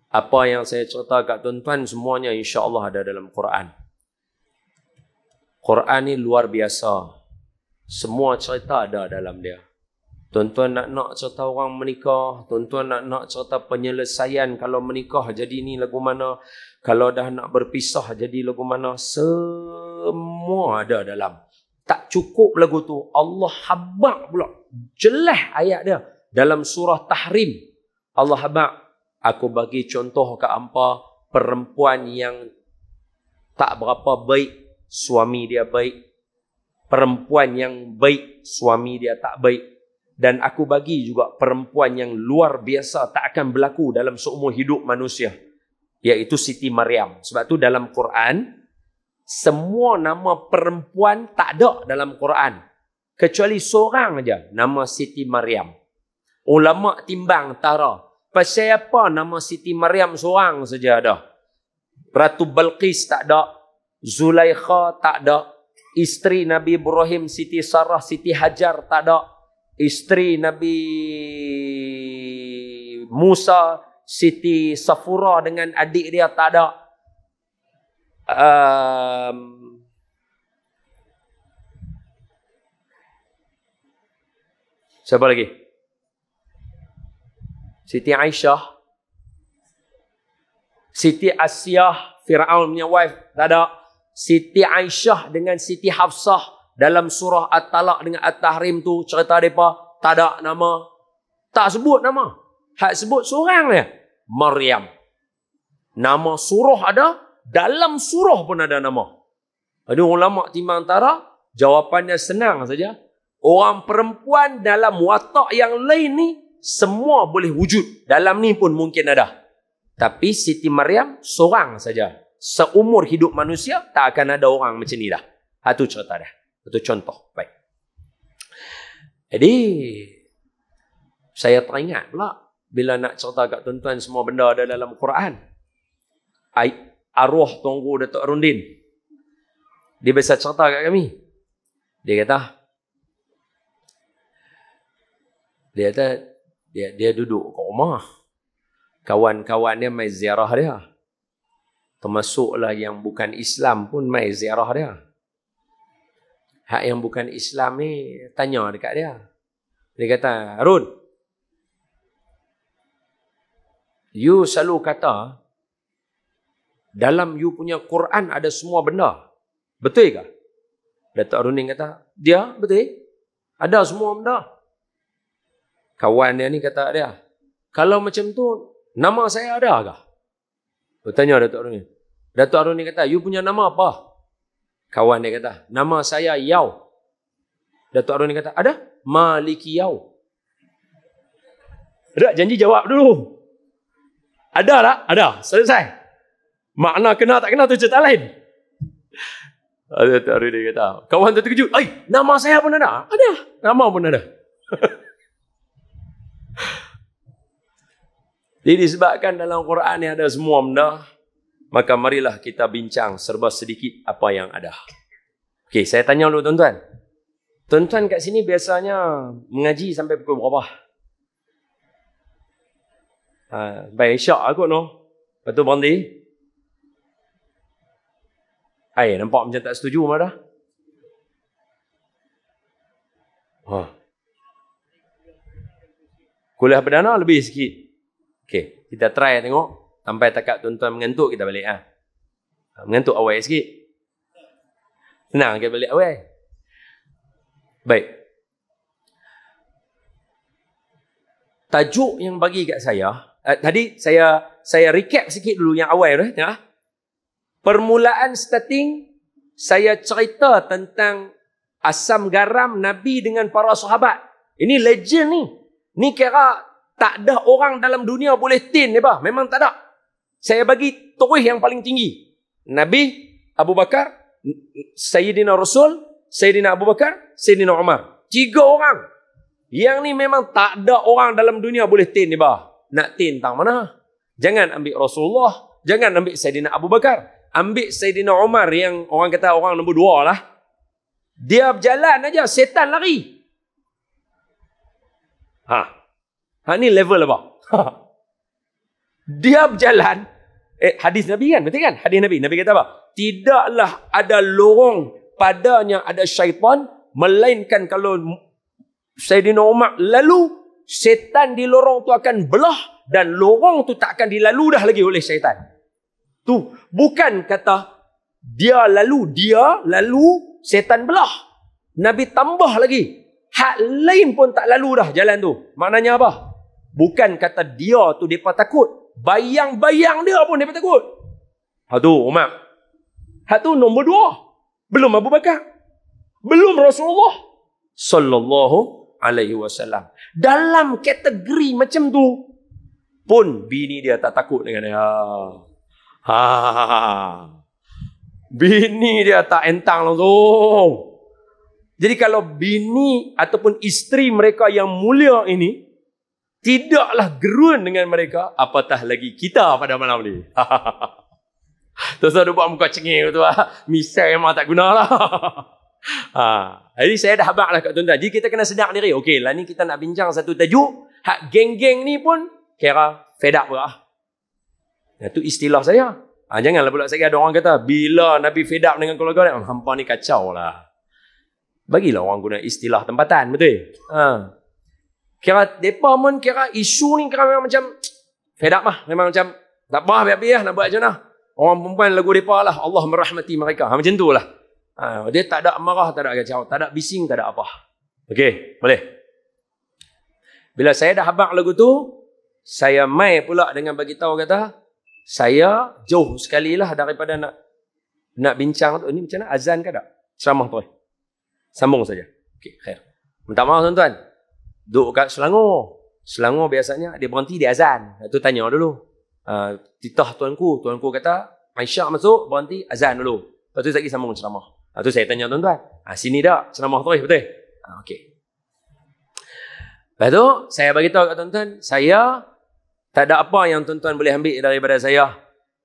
apa yang saya cerita kat tuan-tuan semuanya insya-Allah ada dalam Quran. Quran ni luar biasa. Semua cerita ada dalam dia. Tuan-tuan nak cerita orang menikah, tuan-tuan nak cerita penyelesaian kalau menikah jadi ni lagu mana, kalau dah nak berpisah jadi lagu mana, semua ada dalam. Tak cukup lagu tu, Allah habaq pula. Jelas ayat dia dalam surah Tahrim. Allah habaq, aku bagi contoh ke hampa perempuan yang tak berapa baik, suami dia baik. Perempuan yang baik, suami dia tak baik. Dan aku bagi juga perempuan yang luar biasa tak akan berlaku dalam seumur hidup manusia. Iaitu Siti Maryam. Sebab tu dalam Quran, semua nama perempuan tak ada dalam Quran. Kecuali seorang aja, nama Siti Maryam. Ulama timbang tara. Pasal apa nama Siti Maryam seorang saja ada? Ratu Balqis tak ada. Zulaikha tak ada. Isteri Nabi Ibrahim, Siti Sarah, Siti Hajar tak ada. Isteri Nabi Musa, Siti Safura dengan adik dia tak ada. Siapa lagi? Siti Aisyah, Siti Asyah, Fir'aun punya wife, tak ada. Siti Aisyah dengan Siti Hafsah dalam surah At-Talaq dengan At-Tahrim tu cerita mereka, tak ada nama. Tak sebut nama. Hak sebut seorang dia, Maryam. Nama surah ada, dalam surah pun ada nama. Ada ulama timbang antara, jawapannya senang saja. Orang perempuan dalam watak yang lain ni, semua boleh wujud. Dalam ni pun mungkin ada. Tapi Siti Maryam seorang saja. Seumur hidup manusia, tak akan ada orang macam ni dah. Itu cerita dah. Itu contoh. Baik. Jadi, saya teringat pula, bila nak cerita kat tuan-tuan semua benda ada dalam Quran. Arwah Tuanku Datuk Arundin, dia biasa cerita kat kami. Dia kata, dia duduk kat rumah. Kawan-kawan dia mai ziarah dia. Termasuklah yang bukan Islam pun mai ziarah dia. Hak yang bukan Islam ni tanya dekat dia. Dia kata, Arun, you selalu kata dalam you punya Quran ada semua benda. Betul ke? Datuk Arundin kata, dia betul. Ada semua benda. Kawan dia ni kata dia, kalau macam tu, nama saya ada ke? Bertanya Datuk Arundin. Datuk Arundin kata, you punya nama apa? Kawan dia kata, nama saya Yau. Datuk Arundin kata, ada? Maliki Yau. Ada, janji jawab dulu. Ada tak? Ada. Selesai. Makna kena tak kena tu cerita lain. Datuk Arundin kata, kawan tu terkejut. Nama saya pun ada? Ada. Nama pun ada. Jadi disebabkan dalam Quran ni ada semua benda, maka marilah kita bincang serba sedikit apa yang ada. Okey, saya tanya dulu tuan-tuan. Tuan-tuan kat sini biasanya mengaji sampai pukul berapa? Baik, Isyak aku no. Lepas tu berhenti. Nampak macam tak setuju mah dah. Kuliah perdana lebih sikit. Okey, kita try tengok. Sampai takat tuan-tuan mengantuk, kita balik. Mengantuk awal sikit. Senang kita balik awal. Baik. Tajuk yang bagi kat saya, tadi saya recap sikit dulu yang awal tu. Ya. Permulaan starting, saya cerita tentang asam garam Nabi dengan para sahabat. Ini legend ni. Ni kira tak ada orang dalam dunia boleh tin ni bah. Memang tak ada. Saya bagi terus yang paling tinggi. Nabi, Abu Bakar, Sayyidina Rasul, Sayyidina Abu Bakar, Sayyidina Umar. 3 orang. Yang ni memang tak ada orang dalam dunia boleh tin ni bah. Nak tin tang mana? Jangan ambil Rasulullah, jangan ambil Sayyidina Abu Bakar. Ambil Sayyidina Umar yang orang kata orang nombor 2 lah. Dia berjalan aja, setan lari. Ni level apa? Dia berjalan. Hadis Nabi kan? Betul kan? Hadis Nabi. Nabi kata apa? Tidaklah ada lorong padanya ada syaitan, melainkan kalau Sayyidina Umar lalu, setan di lorong tu akan belah dan lorong tu tak akan dilalu dah lagi oleh syaitan. Tu bukan kata dia lalu, setan belah. Nabi tambah lagi. Hak lain pun tak lalu dah jalan tu. Maknanya apa? Bukan kata dia tu mereka takut. Bayang-bayang dia pun mereka takut. Hak tu Umar. Hak tu nombor 2. Belum Abu Bakar. Belum Rasulullah sallallahu alaihi wasallam. Dalam kategori macam tu pun bini dia tak takut dengan dia. Bini dia tak entang langsung. Jadi kalau bini ataupun isteri mereka yang mulia ini tidaklah gerun dengan mereka, apatah lagi kita pada malam ni. Terus ada buat muka cengeng tu. Misal memang tak gunalah. Jadi saya dah habaq lah kat tuan-tuan. Jadi kita kena sedar diri. Okey lah ni kita nak bincang satu tajuk. Hak geng-geng ni pun kira fed up lah. Itu istilah saya. Janganlah pula saya ada orang kata bila Nabi fed up dengan keluarga dia, hampa ni kacau lah. Bagilah orang guna istilah tempatan, betul? Kira mereka pun kira isu ni kira memang macam fed up lah. Memang macam tak apa habis-habis lah nak buat macam mana. Orang perempuan lagu mereka lah. Allah merahmati mereka. Macam tu lah. Dia tak ada marah, tak ada kacau, tak ada bising, tak ada apa. Okey, boleh. Bila saya dah habaq lagu tu, saya mai pula dengan bagi tahu kata, saya jauh sekali lah daripada nak bincang tu. Ini macam mana? Azan ke tak? Ceramah tu. Sambung saja. Okey, khair. Minta maaf tuan-tuan. Duduk kat Selangor. Selangor biasanya dia berhenti di azan. Itu tanya dulu. Titah tuanku kata, Aisyah masuk, berhenti, azan dulu. Lepas tu lagi sambung ceramah. Itu saya tanya tuan-tuan. Sini tak ceramah tu, betul? Okey. Lepas tu, saya bagi tahu kat tuan-tuan, saya tak ada apa yang tuan-tuan boleh ambil daripada saya.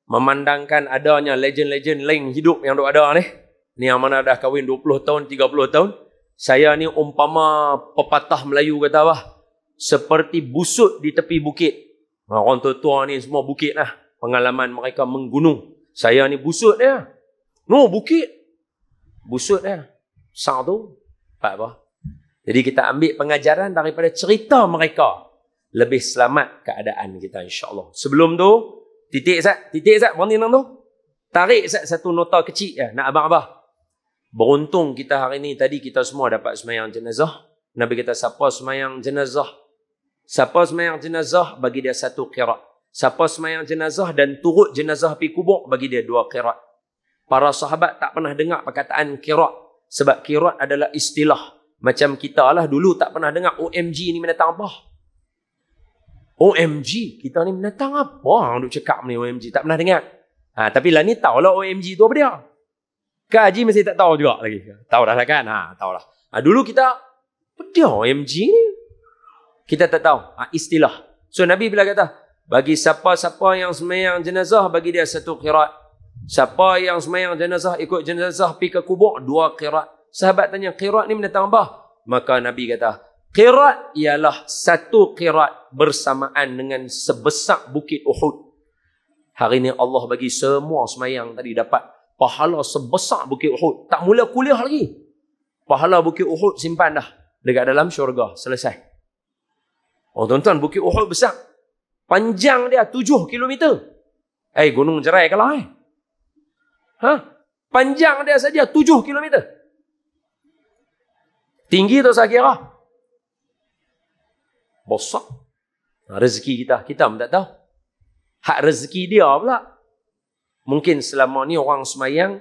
Memandangkan adanya legend-legend lain hidup yang ada ni. Ni yang mana dah kahwin 20 tahun, 30 tahun. Saya ni umpama pepatah Melayu kata apa? Seperti busut di tepi bukit. Orang tua-tua ni semua bukit lah. Pengalaman mereka menggunung. Saya ni busut dia. No, bukit. Busut dia. Besar tu. Tak apa. Jadi kita ambil pengajaran daripada cerita mereka. Lebih selamat keadaan kita insyaAllah. Sebelum tu, titik Zat. Berhenti nang tu. Tarik Zat satu nota kecil je. Nak abang-abang. Beruntung kita hari ni tadi kita semua dapat semayang jenazah. Nabi kata siapa semayang jenazah. Siapa semayang jenazah bagi dia satu qirat. Siapa semayang jenazah dan turut jenazah pergi kubur bagi dia 2 qirat. Para sahabat tak pernah dengar perkataan qirat. Sebab qirat adalah istilah. Macam kita lah dulu tak pernah dengar OMG ni menatang apa. OMG. Kita ni menatang apa? Orang duk cakap ni OMG. Tak pernah dengar. Tapi lah ni tahulah OMG tu apa dia. Kak Haji masih tak tahu juga lagi. Tahu dah lah kan? Tahu lah. Dulu kita, apa dia OMG ni? Kita tak tahu. Istilah. So Nabi bila kata, bagi siapa-siapa yang semayang jenazah, bagi dia 1 qirat. Siapa yang semayang jenazah, ikut jenazah pergi ke kubur, 2 qirat. Sahabat tanya, qirat ni mendatang apa? Maka Nabi kata, qirat ialah 1 qirat bersamaan dengan sebesar bukit Uhud. Hari ni Allah bagi semua semayang tadi dapat pahala sebesar bukit Uhud. Tak mula kuliah lagi. Pahala bukit Uhud simpan dah. Dekat dalam syurga. Selesai. Oh tuan-tuan, bukit Uhud besar. Panjang dia 7 km. Gunung Jerai kalah Panjang dia saja 7 km. Tinggi tu saya kira. Besar. Rezeki kita pun tak tahu. Hak rezeki dia pula. Mungkin selama ni orang semayang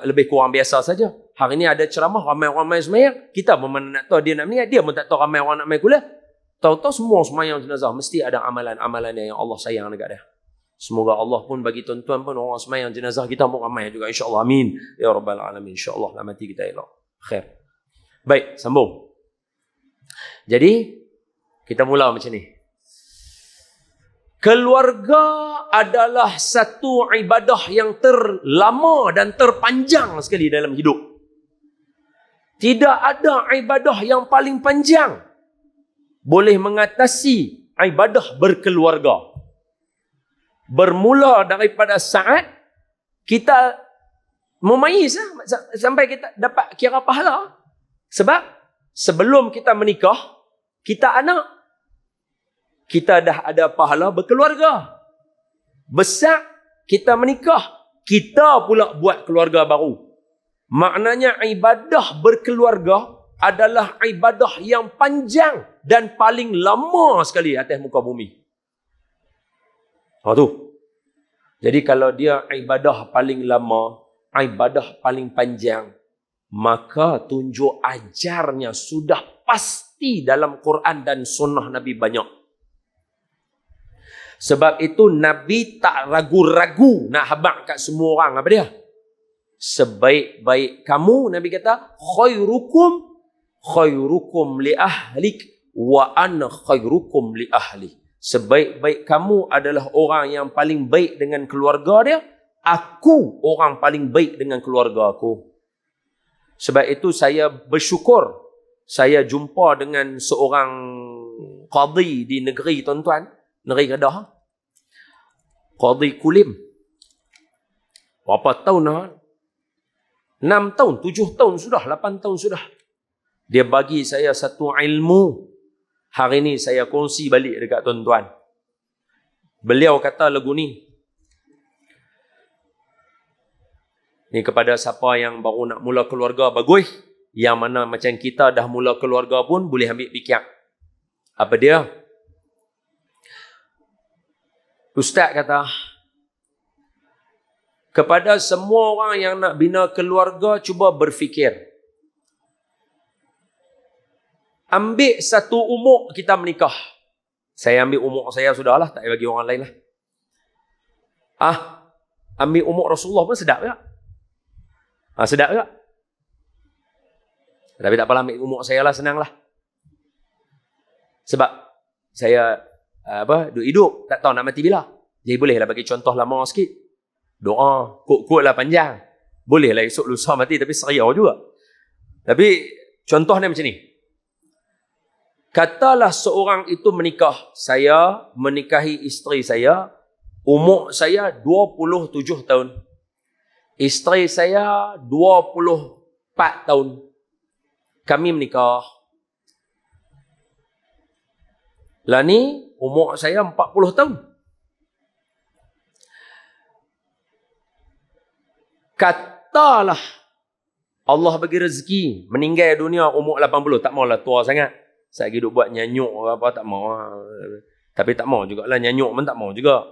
lebih kurang biasa saja. Hari ni ada ceramah, ramai-ramai semayang. Kita pun mana nak tahu dia nak meninggal. Dia pun tak tahu ramai orang nak main kuliah. Tahu-tahu semua semayang jenazah. Mesti ada amalan-amalan yang Allah sayang dekat dia. Semoga Allah pun bagi tuan-tuan pun orang semayang jenazah kita pun ramai juga. InsyaAllah. Amin. Ya Rabbal Alamin. InsyaAllah. Lah mati kita elok. Khair. Baik. Sambung. Jadi, kita mula macam ni. Keluarga adalah satu ibadah yang terlama dan terpanjang sekali dalam hidup. Tidak ada ibadah yang paling panjang boleh mengatasi ibadah berkeluarga. Bermula daripada saat kita memayis sampai kita dapat kira pahala. Sebab sebelum kita menikah, kita anak. Kita dah ada pahala berkeluarga. Besar, kita menikah. Kita pula buat keluarga baru. Maknanya ibadah berkeluarga adalah ibadah yang panjang dan paling lama sekali atas muka bumi. Tu. Jadi kalau dia ibadah paling lama, ibadah paling panjang, maka tunjuk ajarnya sudah pasti dalam Quran dan sunnah Nabi banyak. Sebab itu Nabi tak ragu-ragu nak habaq kat semua orang. Apa dia? Sebaik-baik kamu, Nabi kata, khairukum li ahlik wa ana khairukum li ahli. Sebaik-baik kamu adalah orang yang paling baik dengan keluarga dia. Aku orang paling baik dengan keluarga aku. Sebab itu saya bersyukur. Saya jumpa dengan seorang qadi di negeri tuan-tuan. Negeri Kedah. Qadi Kulim. Berapa tahun dah? 6 tahun, 7 tahun sudah, 8 tahun sudah. Dia bagi saya satu ilmu. Hari ni saya kongsi balik dekat tuan-tuan. Beliau kata lagu ni. Ni kepada siapa yang baru nak mula keluarga, bagus. Yang mana macam kita dah mula keluarga pun boleh ambil fikir. Apa dia? Ustaz kata, kepada semua orang yang nak bina keluarga, cuba berfikir. Ambil satu umur kita menikah. Saya ambil umur saya sudahlah, tak payah bagi orang lain lah. Ambil umur Rasulullah pun sedap tak? Sedap tak? Tapi tak apalah, ambil umur saya lah, senang lah. Sebab saya duduk hidup, tak tahu nak mati bila. Jadi bolehlah bagi contoh lama sikit. Doa, kut-kut lah panjang. Bolehlah esok lusa mati, tapi seriau juga. Tapi contoh ni macam ni. Katalah seorang itu menikah. Saya menikahi isteri saya. Umur saya 27 tahun. Isteri saya 24 tahun. Kami menikah. Lah ni umur saya 40 tahun. Katalah Allah bagi rezeki meninggal dunia umur 80. Tak maulah tua sangat. Saya lagi duk buat nyanyuk apa, tak mau. Tapi tak mau jugalah, nyanyuk pun tak mau juga.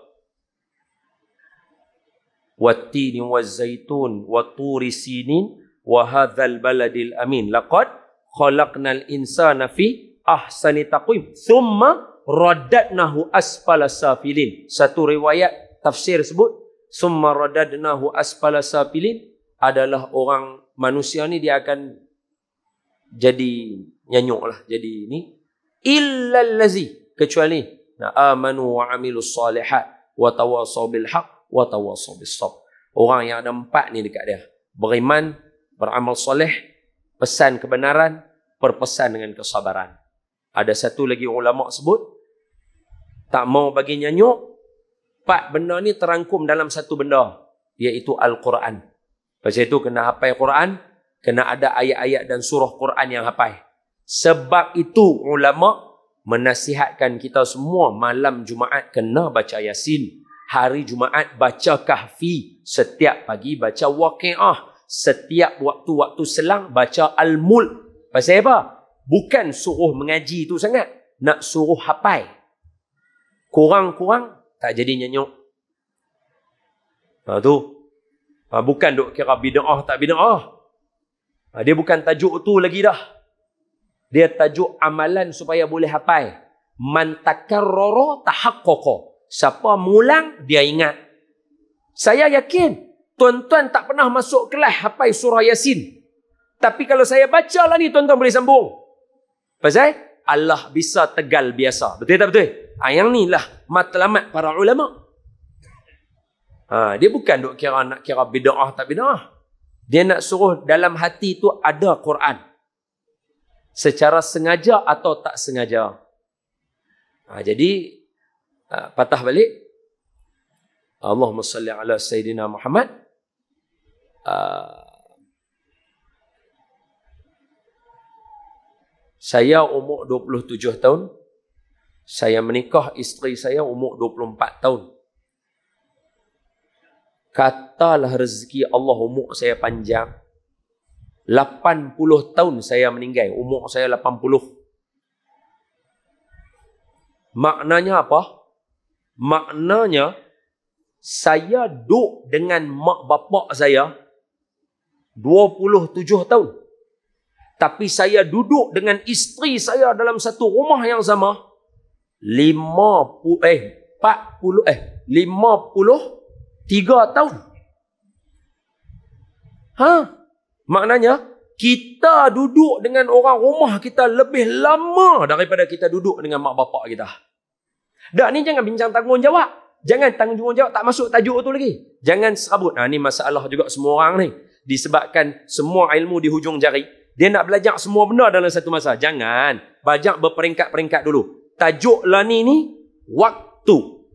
Wattini wazzaitun watturi sinin wa hadzal baladil amin laqad khalaqnal insana fi ahsani taqwim thumma radadnahu asfala safilin. Satu riwayat tafsir sebut thumma radadnahu asfala safilin adalah orang manusia ni dia akan jadi nyanyuk lah, jadi ni illal lazi, kecuali amanu wa amilus salihat wa tawasaw bil haq wa tawasaw bis sabr. Orang yang ada 4 ni dekat dia: beriman, beramal soleh, pesan kebenaran, berpesan dengan kesabaran. Ada satu lagi ulama sebut, tak mau bagi nyanyuk, 4 benda ni terangkum dalam satu benda, iaitu Al-Quran. Pasal itu kena hafal Quran, kena ada ayat-ayat dan surah Quran yang hafal. Sebab itu ulama menasihatkan kita semua malam Jumaat kena baca Yasin. Hari Jumaat baca Kahfi. Setiap pagi baca Waqiah. Setiap waktu-waktu selang baca Al-Mulk. Pasal apa? Bukan suruh mengaji tu sangat. Nak suruh hafal. Kurang-kurang tak jadi nyanyuk. Tu. Bukan duk kira bid'ah tak bid'ah. Dia bukan tajuk tu lagi dah. Dia tajuk amalan supaya boleh hafal. Man takarrara tahaqqaqa. Siapa mengulang, dia ingat. Saya yakin, tuan-tuan tak pernah masuk kelas hafal surah Yasin. Tapi kalau saya baca lah ni, tuan-tuan boleh sambung. Pasal Allah bisa tegal biasa. Betul tak betul? Yang ni lah matlamat para ulama. Dia bukan duk kira nak kira bid'ah tak bid'ah. Dia nak suruh dalam hati tu ada Quran. Secara sengaja atau tak sengaja. Jadi patah balik. Allahumma salli ala Sayyidina Muhammad. Saya umur 27 tahun. Saya menikah, isteri saya umur 24 tahun. Katalah rezeki Allah umur saya panjang. 80 tahun saya meninggal. Umur saya 80. Maknanya apa? Maknanya saya duduk dengan mak bapak saya 27 tahun. Tapi saya duduk dengan isteri saya dalam satu rumah yang sama 53 tahun. Maknanya kita duduk dengan orang rumah kita lebih lama daripada kita duduk dengan mak bapak kita. Dah ni jangan bincang tanggungjawab. Jangan tanggungjawab tak masuk tajuk tu lagi. Jangan serabut. Ni masalah juga semua orang ni. Disebabkan semua ilmu di hujung jari. Dia nak belajar semua benda dalam satu masa. Jangan. Belajar berperingkat-peringkat dulu. Tajuk lah ni waktu.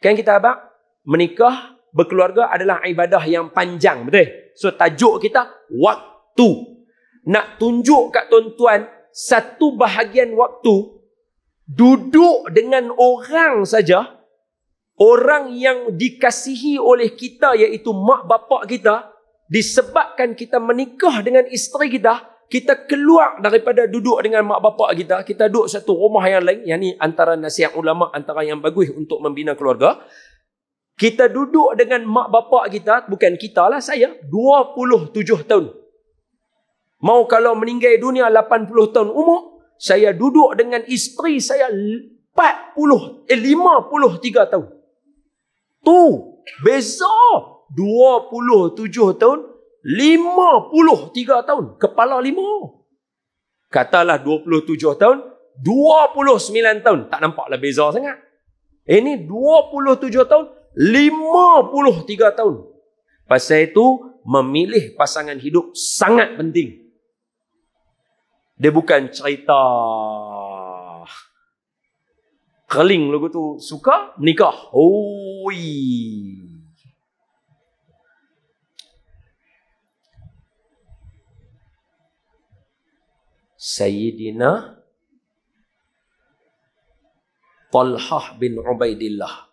Kan kita abang menikah, berkeluarga adalah ibadah yang panjang. Betul? So tajuk kita waktu. Nak tunjuk kat tuan-tuan satu bahagian waktu duduk dengan orang saja, orang yang dikasihi oleh kita iaitu mak bapak kita, disebabkan kita menikah dengan isteri kita, kita keluar daripada duduk dengan mak bapak kita, kita duduk satu rumah yang lain. Yang ni antara nasihat ulama, antara yang bagus untuk membina keluarga. Kita duduk dengan mak bapak kita, bukan kita lah, saya 27 tahun. Mau kalau meninggal dunia 80 tahun umur, saya duduk dengan isteri saya 53 tahun. Tu beza 27 tahun, 53 tahun, kepala 5. Katalah 27 tahun, 29 tahun, tak nampaklah beza sangat. Ini 27 tahun, 53 tahun. Pasal itu memilih pasangan hidup sangat penting. Dia bukan cerita keling lagu tu suka nikah. Oi. Sayyidina Talhah bin Ubaidillah.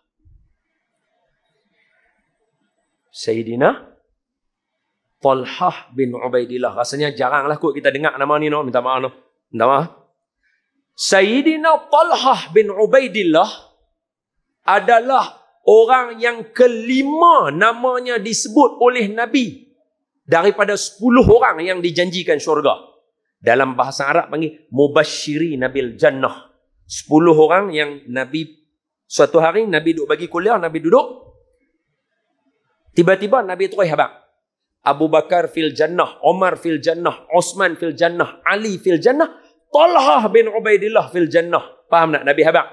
Sayyidina Talhah bin Ubaidillah. Rasanya jaranglah kot kita dengar nama ni, no. Minta maaf, no. Minta maaf. Sayyidina Talhah bin Ubaidillah adalah orang yang kelima namanya disebut oleh Nabi daripada 10 orang yang dijanjikan syurga. Dalam bahasa Arab panggil Mubashiri Nabil Jannah. 10 orang yang Nabi, suatu hari Nabi duduk bagi kuliah, Nabi duduk. Tiba-tiba Nabi terus habaq. Abu Bakar fil jannah, Umar fil jannah, Osman fil jannah, Ali fil jannah, Talhah bin Ubaidillah fil jannah. Faham tak? Nabi habaq.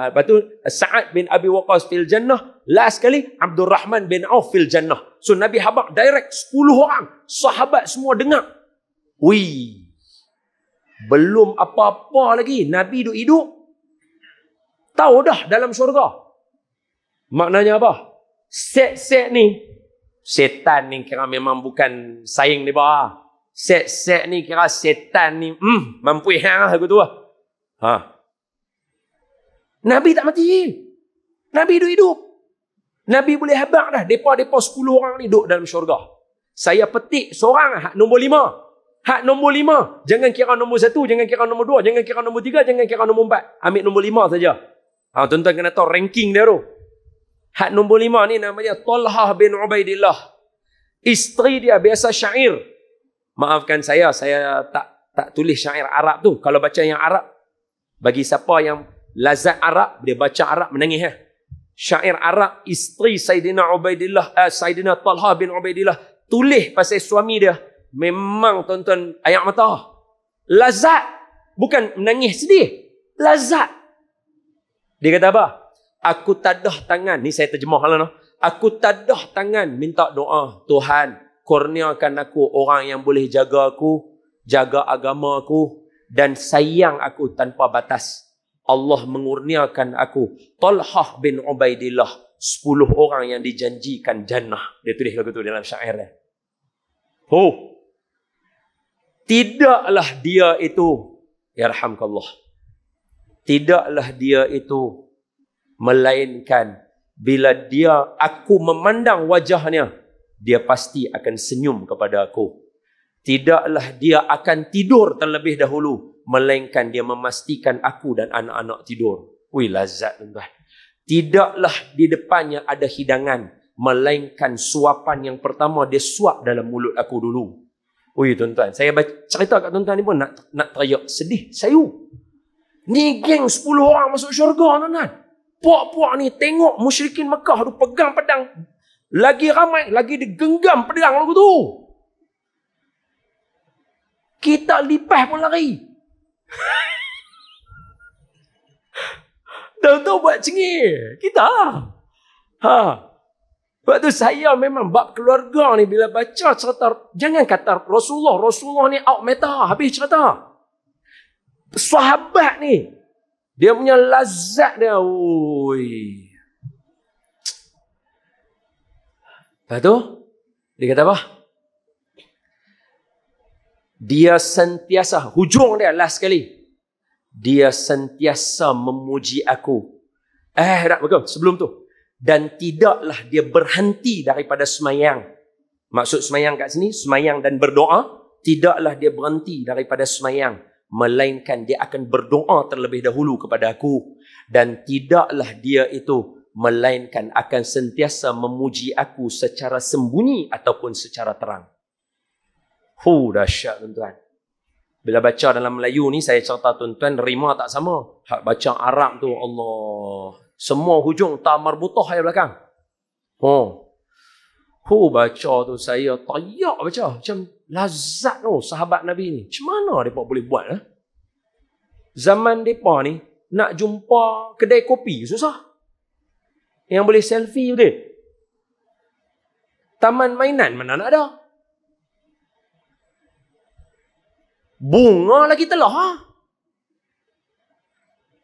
Lepas tu Sa'ad bin Abi Waqqas fil jannah. Last sekali Abdul Rahman bin Auf fil jannah. So Nabi habaq direct 10 orang. Sahabat semua dengar. Wih. Belum apa-apa lagi. Nabi duduk hidup. Tahu dah dalam syurga. Maknanya apa? Set-set ni. Setan ni kira memang bukan saing ni bah. Set-set ni kira setan ni. Mampu hang aku tu lah. Nabi tak mati. Nabi duduk hidup. Nabi boleh habaq dah. Depa-depa 10 orang ni duduk dalam syurga. Saya petik seorang hak nombor 5. Hak nombor 5. Jangan kira nombor 1, jangan kira nombor 2, jangan kira nombor 3, jangan kira nombor 4. Ambil nombor 5 saja. Tuan-tuan kena tahu ranking dia tu. Hak nombor 5 ni namanya Talhah bin Ubaidillah. Isteri dia biasa syair. Maafkan saya tak tulis syair Arab tu. Kalau baca yang Arab, bagi siapa yang lazat Arab, dia baca Arab menangis. Syair Arab, isteri Sayyidina Ubaidillah, Sayyidina Talhah bin Ubaidillah tulis pasal suami dia. Memang tuan-tuan air mata. Lazat. Bukan menangis sedih. Lazat. Dia kata apa? Aku tadah tangan. Ni saya terjemah lah. No? Aku tadah tangan minta doa. Tuhan, kurniakan aku orang yang boleh jaga aku, jaga agama aku, dan sayang aku tanpa batas. Allah mengurniakan aku Talhah bin Ubaidillah, 10 orang yang dijanjikan jannah. Dia tulis lagu tu dalam syair dia. Tidaklah dia itu, yarhamkallah, tidaklah dia itu melainkan bila aku memandang wajahnya, dia pasti akan senyum kepada aku. Tidaklah dia akan tidur terlebih dahulu, melainkan dia memastikan aku dan anak-anak tidur. Wih, lazat tuan-tuan. Tidaklah di depannya ada hidangan, melainkan suapan yang pertama dia suap dalam mulut aku dulu. Wih tuan-tuan, saya cerita kat tuan-tuan ni pun nak teriak sedih, sayu. Ni geng 10 orang masuk syurga tuan-tuan. Puak-puak ni tengok musyrikin Mekah tu pegang pedang. Lagi ramai, lagi digenggam pedang lagu tu. Kita lipas pun lari. Tahu-tahu buat cengih. Kita. Sebab tu saya memang bab keluarga ni bila baca cerita, jangan kata Rasulullah ni out meta, habis cerita. Sahabat ni, dia punya lazat dia. Ui. Lepas tu, dia kata apa? Dia sentiasa, hujung dia last sekali. dia sentiasa memuji aku. Tak betul, sebelum tu. Dan tidaklah dia berhenti daripada semayang. Maksud semayang kat sini, semayang dan berdoa. Tidaklah dia berhenti daripada semayang. Melainkan dia akan berdoa terlebih dahulu kepada aku. Dan tidaklah dia itu melainkan akan sentiasa memuji aku secara sembunyi ataupun secara terang. Dahsyat tuan-tuan. Bila baca dalam Melayu ni, saya cerita tuan-tuan, rima tak sama. Hak baca Arab tu, Allah. Semua hujung ta marbutah ayat belakang. Baca tu saya tayak baca. Macam lazat tu sahabat Nabi ni. Macam mana mereka boleh buat? Zaman mereka ni, nak jumpa kedai kopi susah. Yang boleh selfie betul. Taman mainan mana nak ada? Bunga lagi telah.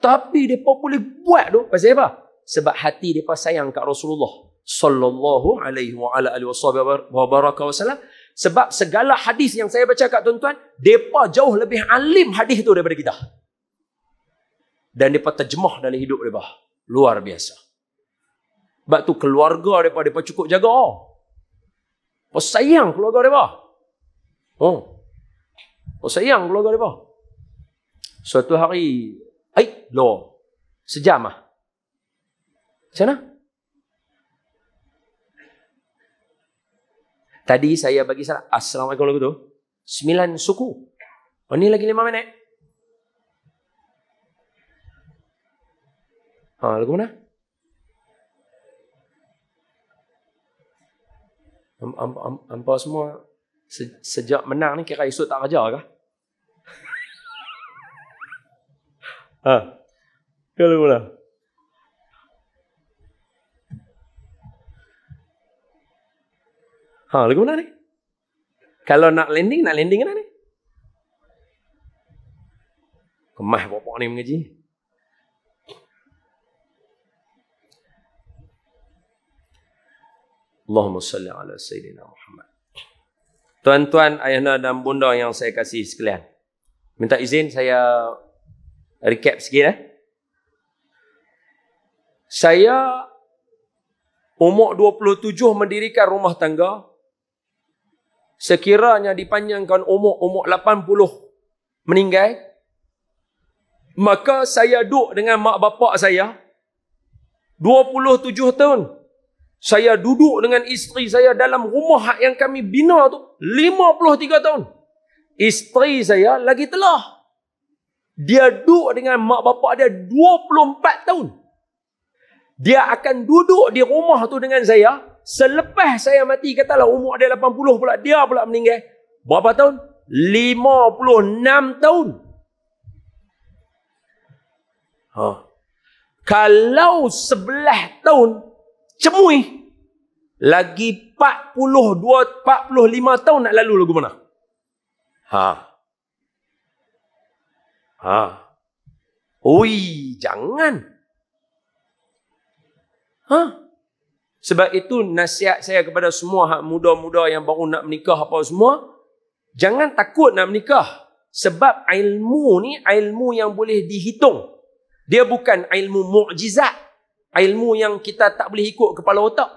Tapi mereka boleh buat tu. Pasal apa? Sebab hati mereka sayang kat Rasulullah sallallahu alaihi wa ala alihi wa baraka wasallam. Sebab segala hadis yang saya baca kat tuan-tuan, mereka jauh lebih alim hadis tu daripada kita. Dan mereka terjemah dalam hidup mereka. Luar biasa. Sebab tu keluarga mereka cukup jaga. Mereka sayang keluarga mereka. Mereka sayang keluarga mereka. Suatu hari, sejam lah. Macam mana? Tadi saya bagi salam. Assalamualaikum lagu tu. 9 suku. Ini lagi 5 minit. Lagu mana? Hampa semua sejak menang ni kira esok tak kerja kah? Kalau mana? Lagu mana ni? Kalau nak landing mana ni? Kemah bapak ni mengaji. Allahumma salli ala Sayyidina Muhammad. Tuan-tuan, ayahna dan bunda yang saya kasih sekalian. Minta izin saya recap sikit. Saya umur 27 mendirikan rumah tangga. Sekiranya dipanjangkan umur 80 meninggal, maka saya duduk dengan mak bapak saya 27 tahun. Saya duduk dengan isteri saya dalam rumah yang kami bina tu 53 tahun. Isteri saya lagi telah. Dia duduk dengan mak bapak dia 24 tahun. Dia akan duduk di rumah tu dengan saya. Selepas saya mati, katalah umur dia 80 pula, dia pula meninggal. Berapa tahun? 56 tahun. Kalau 11 tahun cemui, lagi 45 tahun nak lalu lagu mana? Jangan. Sebab itu nasihat saya kepada semua hak muda-muda yang baru nak menikah apa semua, jangan takut nak menikah. Sebab ilmu ni ilmu yang boleh dihitung. Dia bukan ilmu mukjizat, ilmu yang kita tak boleh ikut kepala otak.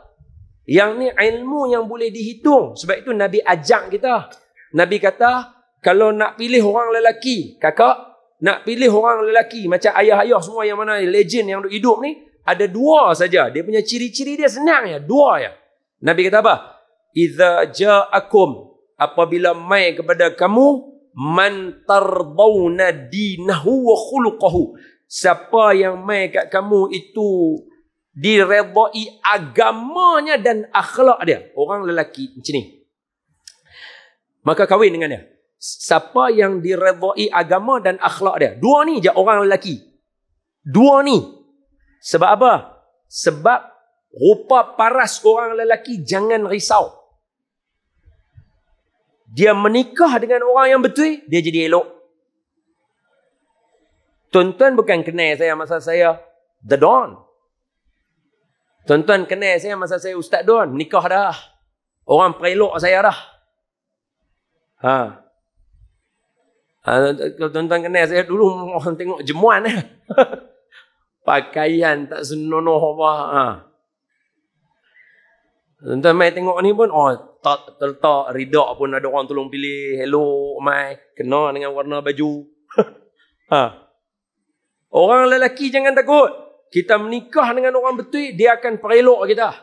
Yang ni ilmu yang boleh dihitung. Sebab itu Nabi ajak kita. Nabi kata, kalau nak pilih orang lelaki, kakak, nak pilih orang lelaki macam ayah-ayah semua yang mana legend yang hidup ni, ada 2 saja. Dia punya ciri-ciri dia senang ya, 2 ya. Nabi kata apa? Idza ja'akum, apabila mai kepada kamu, man tardawna dinahu wa khuluquhu. Siapa yang mai kat kamu itu diredai agamanya dan akhlak dia. Orang lelaki macam ni, maka kahwin dengan dia. Siapa yang diredai agama dan akhlak dia. 2 ni je orang lelaki. 2 ni. Sebab apa? Sebab rupa paras orang lelaki jangan risau. Dia menikah dengan orang yang betul, dia jadi elok. Tuan-tuan bukan kenal saya masa saya The Don. Tuan-tuan kenal saya masa saya Ustaz Don. Nikah dah. Orang perelok saya dah. Tuan-tuan kenal saya dulu orang tengok jemuan pakaian tak senonoh apa. Tuan-tuan mai tengok ni pun tak terletak ridak pun ada orang tolong pilih. Hello mai kena dengan warna baju. Orang lelaki jangan takut. Kita menikah dengan orang betul, dia akan perelok kita.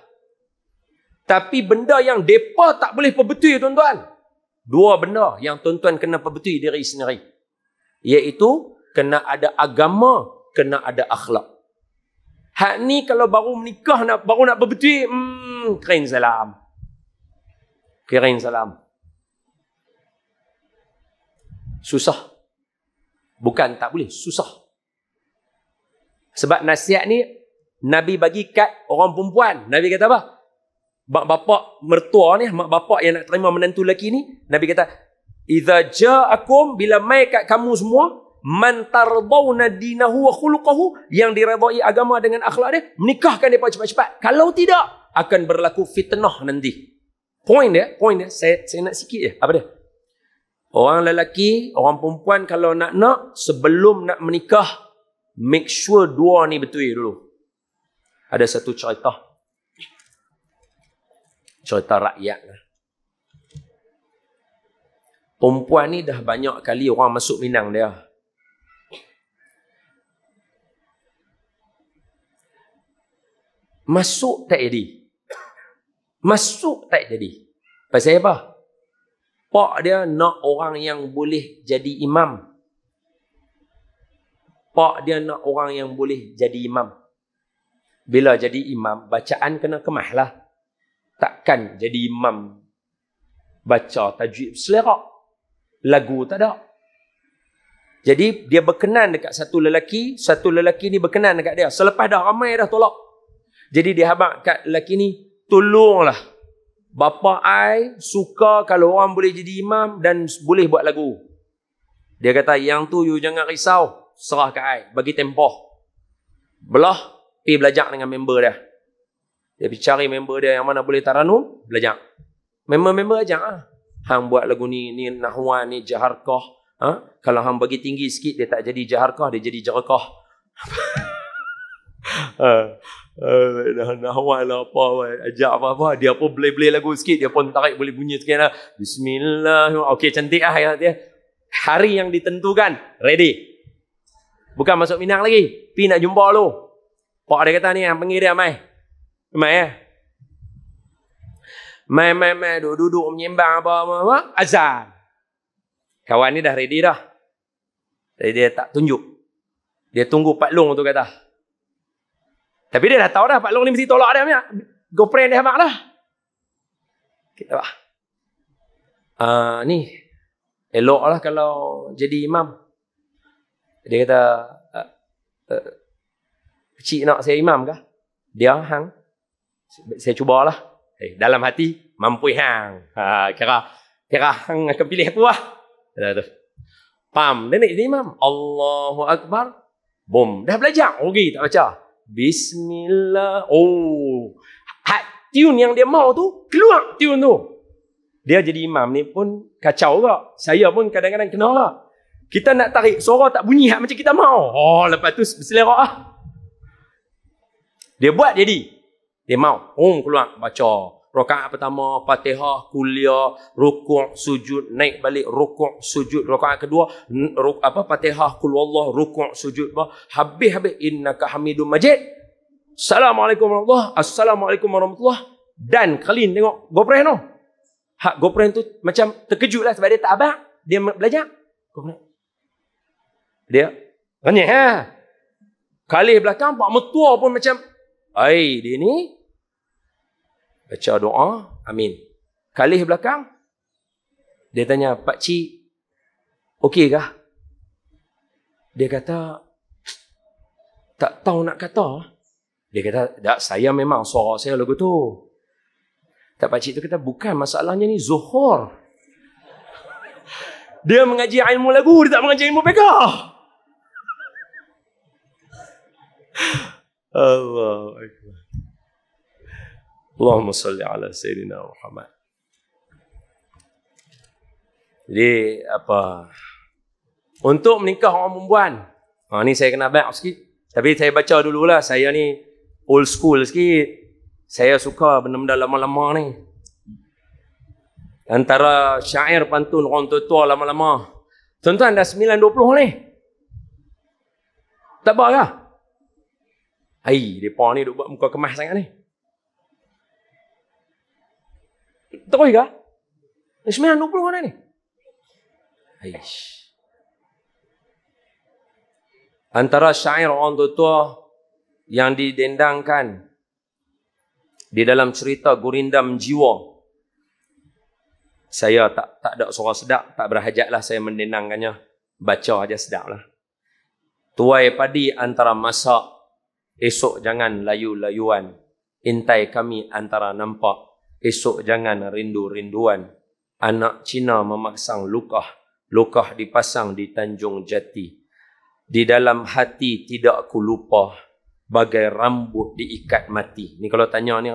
Tapi benda yang depa tak boleh perbetul tuan-tuan. Dua benda yang tuan-tuan kena perbetul diri sendiri. Iaitu kena ada agama, kena ada akhlak. Hak ni kalau baru menikah baru nak perbetul, kering salam. Kering salam. Susah. Bukan tak boleh, susah. Sebab nasihat ni Nabi bagi kat orang perempuan. Nabi kata apa? Mak bapak mertua ni, mak bapak yang nak terima menantu lelaki ni, Nabi kata, "Idza ja'akum," bila mai kat kamu semua, "man tardawna dinahu wa khuluquhu," yang diredai agama dengan akhlak dia, menikahkan dia cepat-cepat. Kalau tidak, akan berlaku fitnah nanti. Point dia, saya nak sikit je. Apa dia? Orang lelaki, orang perempuan kalau nak sebelum nak menikah, make sure dua ni betul dulu. Ada satu cerita rakyat. Perempuan ni dah banyak kali orang masuk minang dia. Masuk tak jadi. Pasal apa? Pak dia nak orang yang boleh jadi imam. Bila jadi imam, bacaan kena kemahlah. Takkan jadi imam baca tajwid selera. Lagu tak ada. Jadi dia berkenan dekat satu lelaki ni berkenan dekat dia. Selepas dah ramai dah tolak. Jadi dia habaq kat lelaki ni, tolonglah. Bapa ai suka kalau orang boleh jadi imam dan boleh buat lagu. Dia kata, yang tu you jangan risau. Serah kat ai, bagi tempoh. Belah, pergi belajar dengan member dia. Dia pergi cari member dia yang mana boleh taranum, belajar. Member ajak hang buat lagu ni nahwan, ni jaharkah. Kalau hang bagi tinggi sikit, dia tak jadi jaharkah, dia jadi jarakah. Nahwan lah apa, ajak apa-apa. Dia pun play lagu sikit, dia pun tarik boleh bunyi sikit lah. Bismillah. Okey, cantik lah dia. Hari yang ditentukan, ready. Bukan masuk minang lagi. Pi nak jumpa lu. Pak dia kata ni, yang panggil dia Mai. Mai duduk menyembang apa. Azan. Kawan ni dah ready dah. Jadi dia tak tunjuk. Dia tunggu Pak Long tu kata. Tapi dia dah tahu dah Pak Long ni mesti tolak dia punya. Girlfriend dia habaq dah. Kita apa? Ni elok lah kalau jadi imam. Dia kata, cik nak saya imam kah? Dia hang. Saya cubalah. Dalam hati, mampu hang. Kira hang akan pilih aku lah. Pam, dia nak jadi imam. Allahu Akbar. Boom. Dah belajar. Okey, tak baca. Bismillah. Tune yang dia mau tu, keluar tune tu. Dia jadi imam ni pun kacau ke. Saya pun kadang-kadang kena lah. Kita nak tarik suara tak bunyi macam kita mau. Lepas tu berselera lah. Dia buat jadi. Dia mau. Keluar. Baca. Rakaat pertama, Fatihah, kuliah, rukuk, sujud, naik balik, rukuk, sujud. Rakaat kedua, Fatihah, kul wallah, rukuk, sujud. Habis-habis. Innaka hamidun majid. Assalamualaikum warahmatullahi. Assalamualaikum warahmatullahi. Dan kalian tengok GoPro tu. GoPro tu macam terkejut lah sebab dia tak abang. Dia belajar. Dia renyah. Kali belakang Pak Mertua pun macam, dia ni baca doa, amin. Kali belakang dia tanya, Pak Cik okey kah? Dia kata, tak tahu nak kata. Dia kata, tak, saya memang suara saya lagu tu. Tak, Pak Cik tu kata, bukan, masalahnya ni zuhur. Dia mengaji ilmu lagu, dia tak mengaji ilmu fiqh. Allahu Akbar. Allahumma salli ala Sayyidina Muhammad. Jadi Untuk menikah orang perempuan. Ni saya kena back sikit. Tapi saya baca dululah. Saya ni old school sikit. Saya suka benda-benda lama-lama ni. Antara syair pantun orang tua-tua lama-lama. Tuan-tuan dah 9.20 ni. Tak apa kah? Mereka ni duk buat muka kemas sangat ni. Terus kah? 9.20 ni. Antara syair orang tua-tua yang didendangkan di dalam cerita Gurindam Jiwa. Saya tak ada suara sedap, tak berhajatlah saya mendendangkannya. Baca aja sedaplah. Tuai padi antara masak, esok jangan layu-layuan. Intai kami antara nampak, esok jangan rindu-rinduan. Anak Cina memaksang lukah, lukah dipasang di Tanjung Jati. Di dalam hati tidak ku lupa, bagai rambut diikat mati. Ni kalau tanya ni,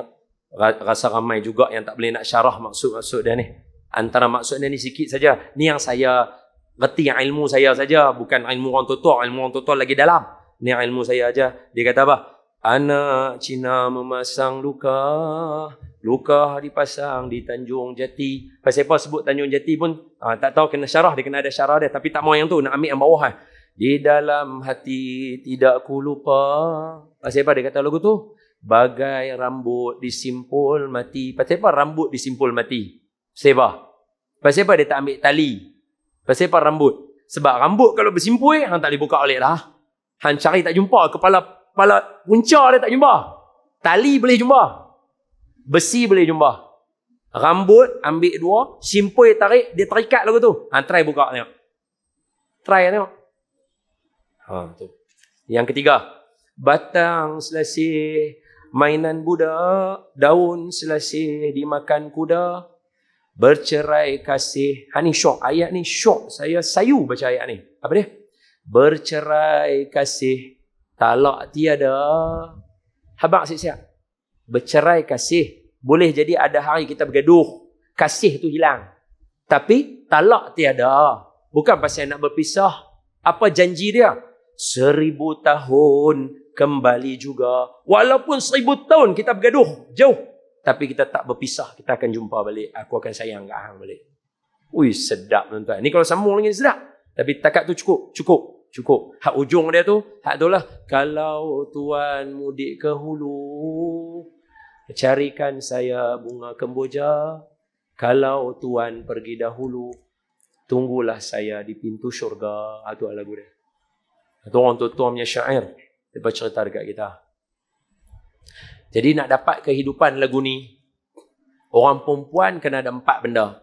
rasa ramai juga yang tak boleh nak syarah maksud-maksud dia ni. Antara maksud dia ni sikit saja. Ni yang saya reti ilmu saya saja, bukan ilmu orang tua-tua. Ilmu orang tua-tua lagi dalam. Ni ilmu saya aja. Dia kata apa? Anak Cina memasang luka, luka dipasang di Tanjung Jati. Pasal apa sebut Tanjung Jati pun tak tahu, kena syarah. Dia kena ada syarah dia. Tapi tak mau yang tu, nak ambil yang bawah. Di dalam hati tidak ku lupa. Pasal apa dia kata lagu tu? Bagai rambut disimpul mati. Pasal apa rambut disimpul mati? Pasal apa? Pasal apa dia tak ambil tali? Pasal apa rambut? Sebab rambut kalau bersimpul, hang tak boleh buka balik dah. Hang cari tak jumpa. Kepala punca dia tak jumpa. Tali boleh jumpa. Besi boleh jumpa. Rambut ambil dua, simpul tarik, dia terikat lagu tu. Hang try buka tengok. Try tengok. Tu. Yang ketiga, batang selasih mainan budak, daun selasih dimakan kuda, bercerai kasih. Ni syok, ayat ni syok. Saya sayu baca ayat ni. Apa dia? Bercerai kasih, talak tiada. Habaq siap-siap. Bercerai kasih, boleh jadi ada hari kita bergaduh, kasih tu hilang. Tapi talak tiada. Bukan pasal nak berpisah. Apa janji dia? 1000 tahun kembali juga. Walaupun 1000 tahun kita bergaduh jauh, tapi kita tak berpisah. Kita akan jumpa balik. Aku akan sayang kat hang balik. Ui, sedap tuan-tuan. Ni kalau sambung lagi sedap. Tapi takat tu cukup. Hak ujung dia tu, hak tu lah. Kalau tuan mudik ke hulu, carikan saya bunga kemboja. Kalau tuan pergi dahulu, tunggulah saya di pintu syurga. Itu lagu dia. Itu orang tua-tua punya syair. Dia bercerita dekat kita. Jadi nak dapat kehidupan lagu ni, orang perempuan kena ada 4 benda.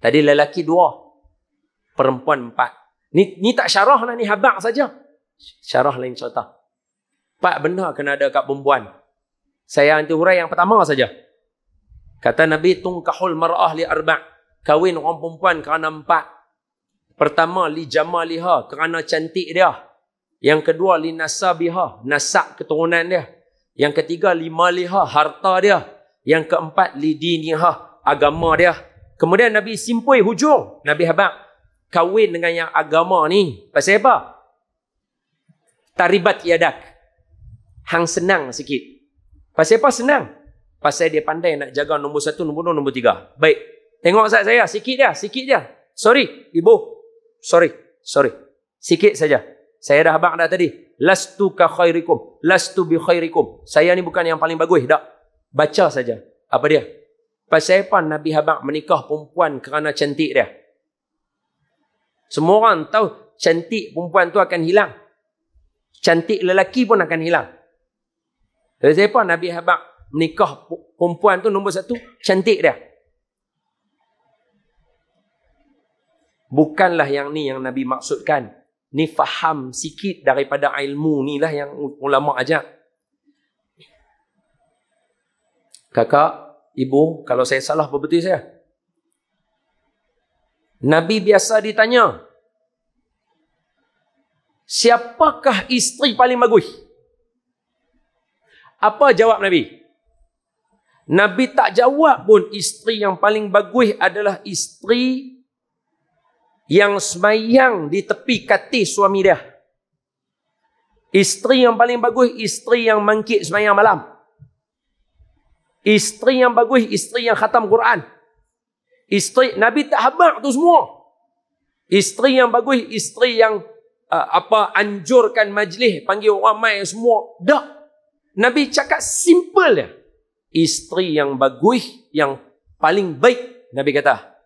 Tadi lelaki 2, perempuan 4. Ni tak syarah lah, ni habaq saja. Syarah lain cerita. 4 benda kena ada kat perempuan. Saya anti hurai yang pertama saja. Kata Nabi, tungkahul mar'ah li arba'. Kahwin orang perempuan kerana 4. Pertama, li jamaliha, kerana cantik dia. Yang kedua, li nasabiha, nasab keturunan dia. Yang ketiga, li maliha, harta dia. Yang keempat, li diniha, agama dia. Kemudian Nabi simpui hujung. Nabi habaq, kahwin dengan yang agama ni. Pasal apa? Taribat yadak. Hang senang sikit. Pasal apa senang? Pasal dia pandai nak jaga nombor 1, nombor 2, nombor 3. Baik. Tengok saya, sikit dia. Sorry, ibu. Sorry. Sikit saja. Saya dah habaq dah tadi. Lastu ka khairikum. Lastu bi khairikum. Saya ni bukan yang paling bagus. Tak. Baca saja. Apa dia? Pasal apa Nabi habaq menikah perempuan kerana cantik dia? Semua orang tahu cantik perempuan tu akan hilang. Cantik lelaki pun akan hilang. Pasal apa Nabi habaq menikah perempuan tu nombor 1? Cantik dia. Bukanlah yang ni yang Nabi maksudkan. Ni faham sikit daripada ilmu ni lah yang ulama ajak. Kakak, ibu, kalau saya salah apa betul saya? Nabi biasa ditanya, siapakah isteri paling bagus? Apa jawab Nabi? Nabi tak jawab pun isteri yang paling bagus adalah isteri yang semayang di tepi katil suami dia. Isteri yang paling bagus, isteri yang mangkit semayang malam. Isteri yang bagus, isteri yang khatam Quran. Isteri, Nabi tak habaq tu semua. Isteri yang bagus, isteri yang anjurkan majlis, panggil orang mai semua. Tak. Nabi cakap simple dia. Isteri yang bagus, yang paling baik, Nabi kata,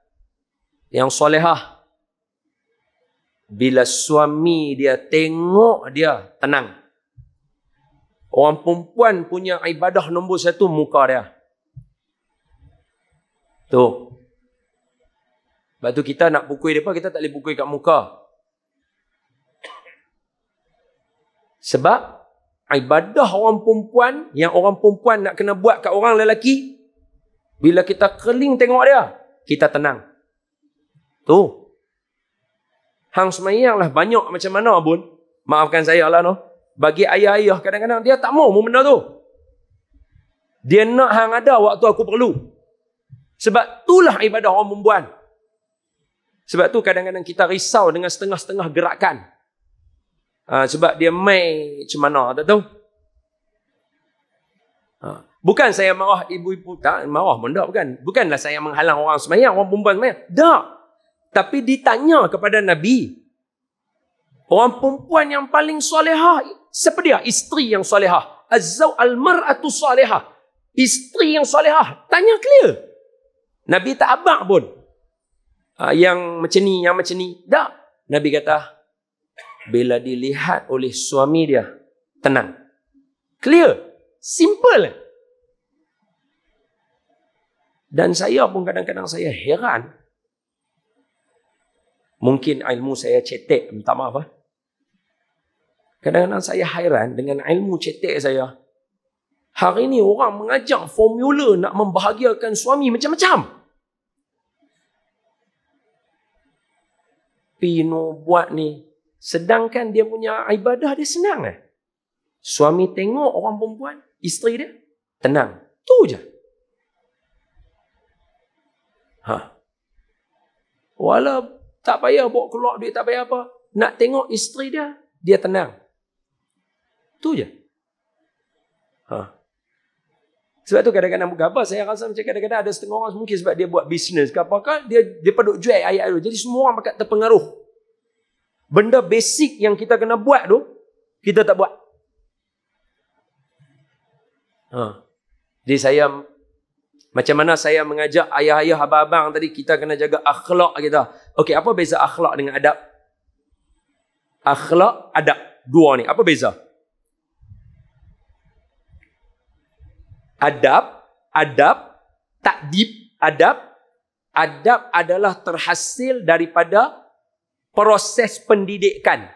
yang solehah, bila suami dia tengok dia tenang. Orang perempuan punya ibadah nombor satu muka dia. Tu. Sebab tu kita nak pukul mereka, kita tak boleh pukul kat muka. Sebab ibadah orang perempuan, yang orang perempuan nak kena buat kat orang lelaki, bila kita keling tengok dia, kita tenang. Tu. Hang semayang lah banyak macam mana pun. Maafkan saya lah no. Bagi ayah-ayah kadang-kadang dia tak mau benda tu. Dia nak hang ada waktu aku perlu. Sebab itulah ibadah orang perempuan. Sebab tu kadang-kadang kita risau dengan setengah-setengah gerakan. Sebab dia mai macam mana tak tahu. Bukan saya marah ibu-ibu, tak marah pun tak, bukan. Bukanlah saya menghalang orang semayang, orang perempuan semayang. Tak. Tapi ditanya kepada Nabi, orang perempuan yang paling solehah, siapa dia? Isteri yang solehah. Al-mar'atu solehah. Isteri yang solehah. Tanya clear. Nabi tak abang pun. Yang macam ni, yang macam ni. Tak. Nabi kata, bila dilihat oleh suami dia, tenang. Clear. Simple. Dan saya pun kadang-kadang saya heran. Mungkin ilmu saya cetek, minta maaf. Kadang-kadang saya hairan dengan ilmu cetek saya. Hari ini orang mengajar formula nak membahagiakan suami macam-macam. Pino buat ni. Sedangkan dia punya ibadah dia senang. Suami tengok orang perempuan, isteri dia, tenang. Tu je. Walau tak payah bawa keluar duit, tak payah apa. Nak tengok isteri dia, dia tenang. Tu je. Sebab tu kadang-kadang bukan apa, saya rasa macam kadang-kadang ada setengah orang mungkin sebab dia buat bisnes ke apakah, dia paduk jual ayat tu. Jadi semua orang pakat terpengaruh. Benda basic yang kita kena buat tu, kita tak buat. Jadi saya, macam mana saya mengajak ayah-ayah, abang-abang tadi, kita kena jaga akhlak kita. Okey, apa beza akhlak dengan adab? Akhlak, adab. Dua ni, apa beza? Adab, takdib, adab. Adab adalah terhasil daripada proses pendidikan.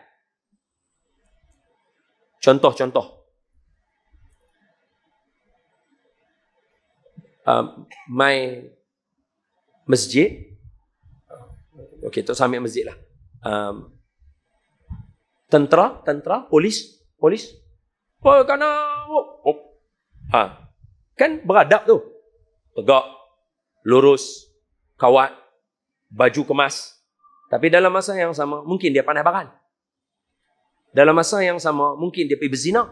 Contoh-contoh. My masjid. Okey, tu sambil masjid lah. Tentera, polis. Oh, kan beradab tu. Tegak, lurus, kawat, baju kemas. Tapi dalam masa yang sama, mungkin dia pandai baran. Dalam masa yang sama, mungkin dia pergi berzina.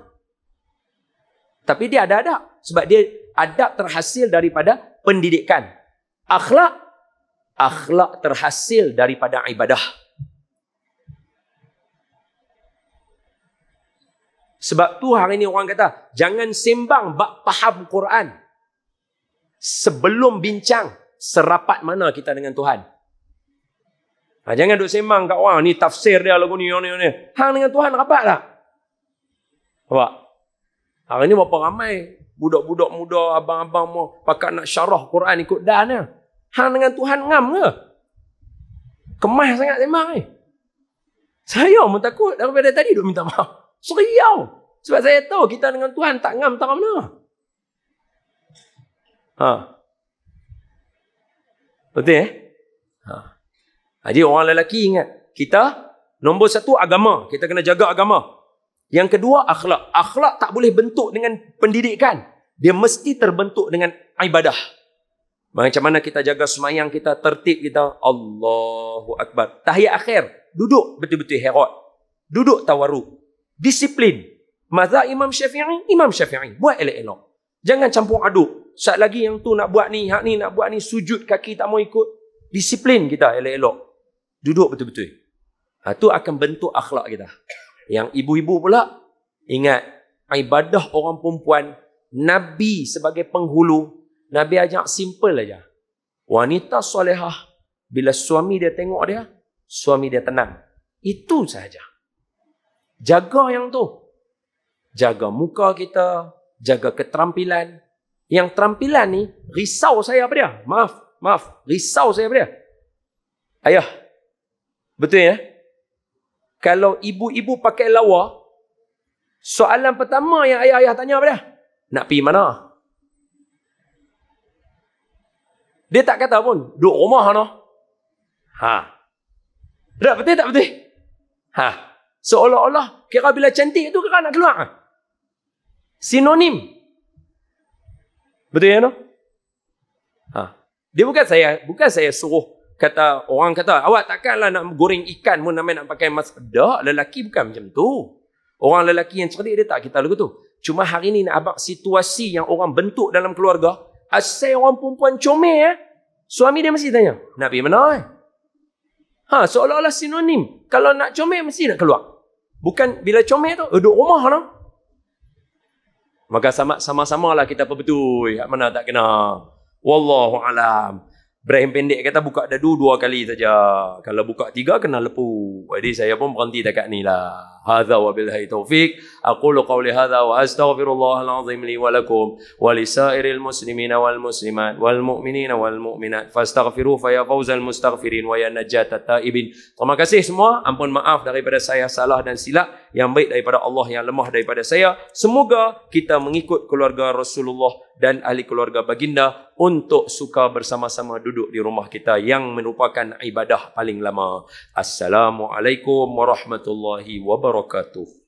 Tapi dia ada adab. Sebab dia adab terhasil daripada pendidikan. Akhlak terhasil daripada ibadah. Sebab tu hari ni orang kata, jangan sembang bab faham Quran sebelum bincang serapat mana kita dengan Tuhan. Jangan duk sembang kat orang, ni tafsir dia lagu ni. Hang dengan Tuhan rapat tak? Nampak? Hari ni berapa ramai budak-budak muda, abang-abang mau pakat nak syarah Quran ikut dah ni. Hang dengan Tuhan ngam ke? Kemas sangat sembang ni. Saya pun takut daripada tadi duk minta maaf. Seriau. Sebab saya tahu kita dengan Tuhan tak ngam tak mana. Betul Jadi orang lelaki ingat, kita nombor satu agama, kita kena jaga agama. Yang kedua akhlak. Akhlak tak boleh bentuk dengan pendidikan. Dia mesti terbentuk dengan ibadah. Macam mana kita jaga semayang kita, tertib kita. Allahu Akbar. Tahiyat akhir. Duduk betul-betul herat. Duduk tawarruk. Disiplin. Mazhab Imam Syafi'i. Buat elok-elok. Jangan campur aduk. Saat lagi yang tu nak buat ni, hak ni nak buat ni, sujud kaki tak mau ikut. Disiplin kita elok-elok. Duduk betul-betul. Tu akan bentuk akhlak kita. Yang ibu-ibu pula, ingat, ibadah orang perempuan, Nabi sebagai penghulu, Nabi ajak simple aja. Wanita solehah, bila suami dia tengok dia, suami dia tenang. Itu sahaja. Jaga yang tu. Jaga muka kita, jaga keterampilan. Yang terampilan ni, risau saya apa dia? Maaf. Risau saya apa dia? Ayah. Betul ya? Kalau ibu-ibu pakai lawa, soalan pertama yang ayah-ayah tanya apa dia? Nak pergi mana? Dia tak kata pun, duduk rumah no. Tak betul tak betul? Seolah-olah kira bila cantik tu kira nak keluar. Sinonim. Betul ya no? Dia bukan saya suruh kata orang kata awak takkanlah nak goreng ikan pun nak pakai mask. Tak, lelaki bukan macam tu. Orang lelaki yang cerdik dia tak kita lagu tu. Cuma hari ni nak abang situasi yang orang bentuk dalam keluarga, asal orang perempuan comel suami dia mesti tanya, nak pergi mana seolah-olah sinonim. Kalau nak comel mesti nak keluar. Bukan bila comel tu duduk rumah no. Maka sama-samalah kita apa betul, hak mana tak kena. Wallahu alam. Ibrahim pendek kata buka dadu 2 kali saja. Kalau buka 3 kena lepu. Jadi saya pun berhenti dekat ni lah. Hadza wa billahi taufik. Aqulu qawli hadza wa astaghfirullahal azim li wa lakum wa lisairil muslimina wal muslimat wal mu'minina wal mu'minat fastaghfiru fa ya fawzal mustaghfirin wa ya najatat taibin. Terima kasih semua. Ampun maaf daripada saya salah dan silap. Yang baik daripada Allah, yang lemah daripada saya. Semoga kita mengikut keluarga Rasulullah dan ahli keluarga baginda untuk suka bersama-sama duduk di rumah kita yang merupakan ibadah paling lama. Assalamualaikum warahmatullahi wabarakatuh.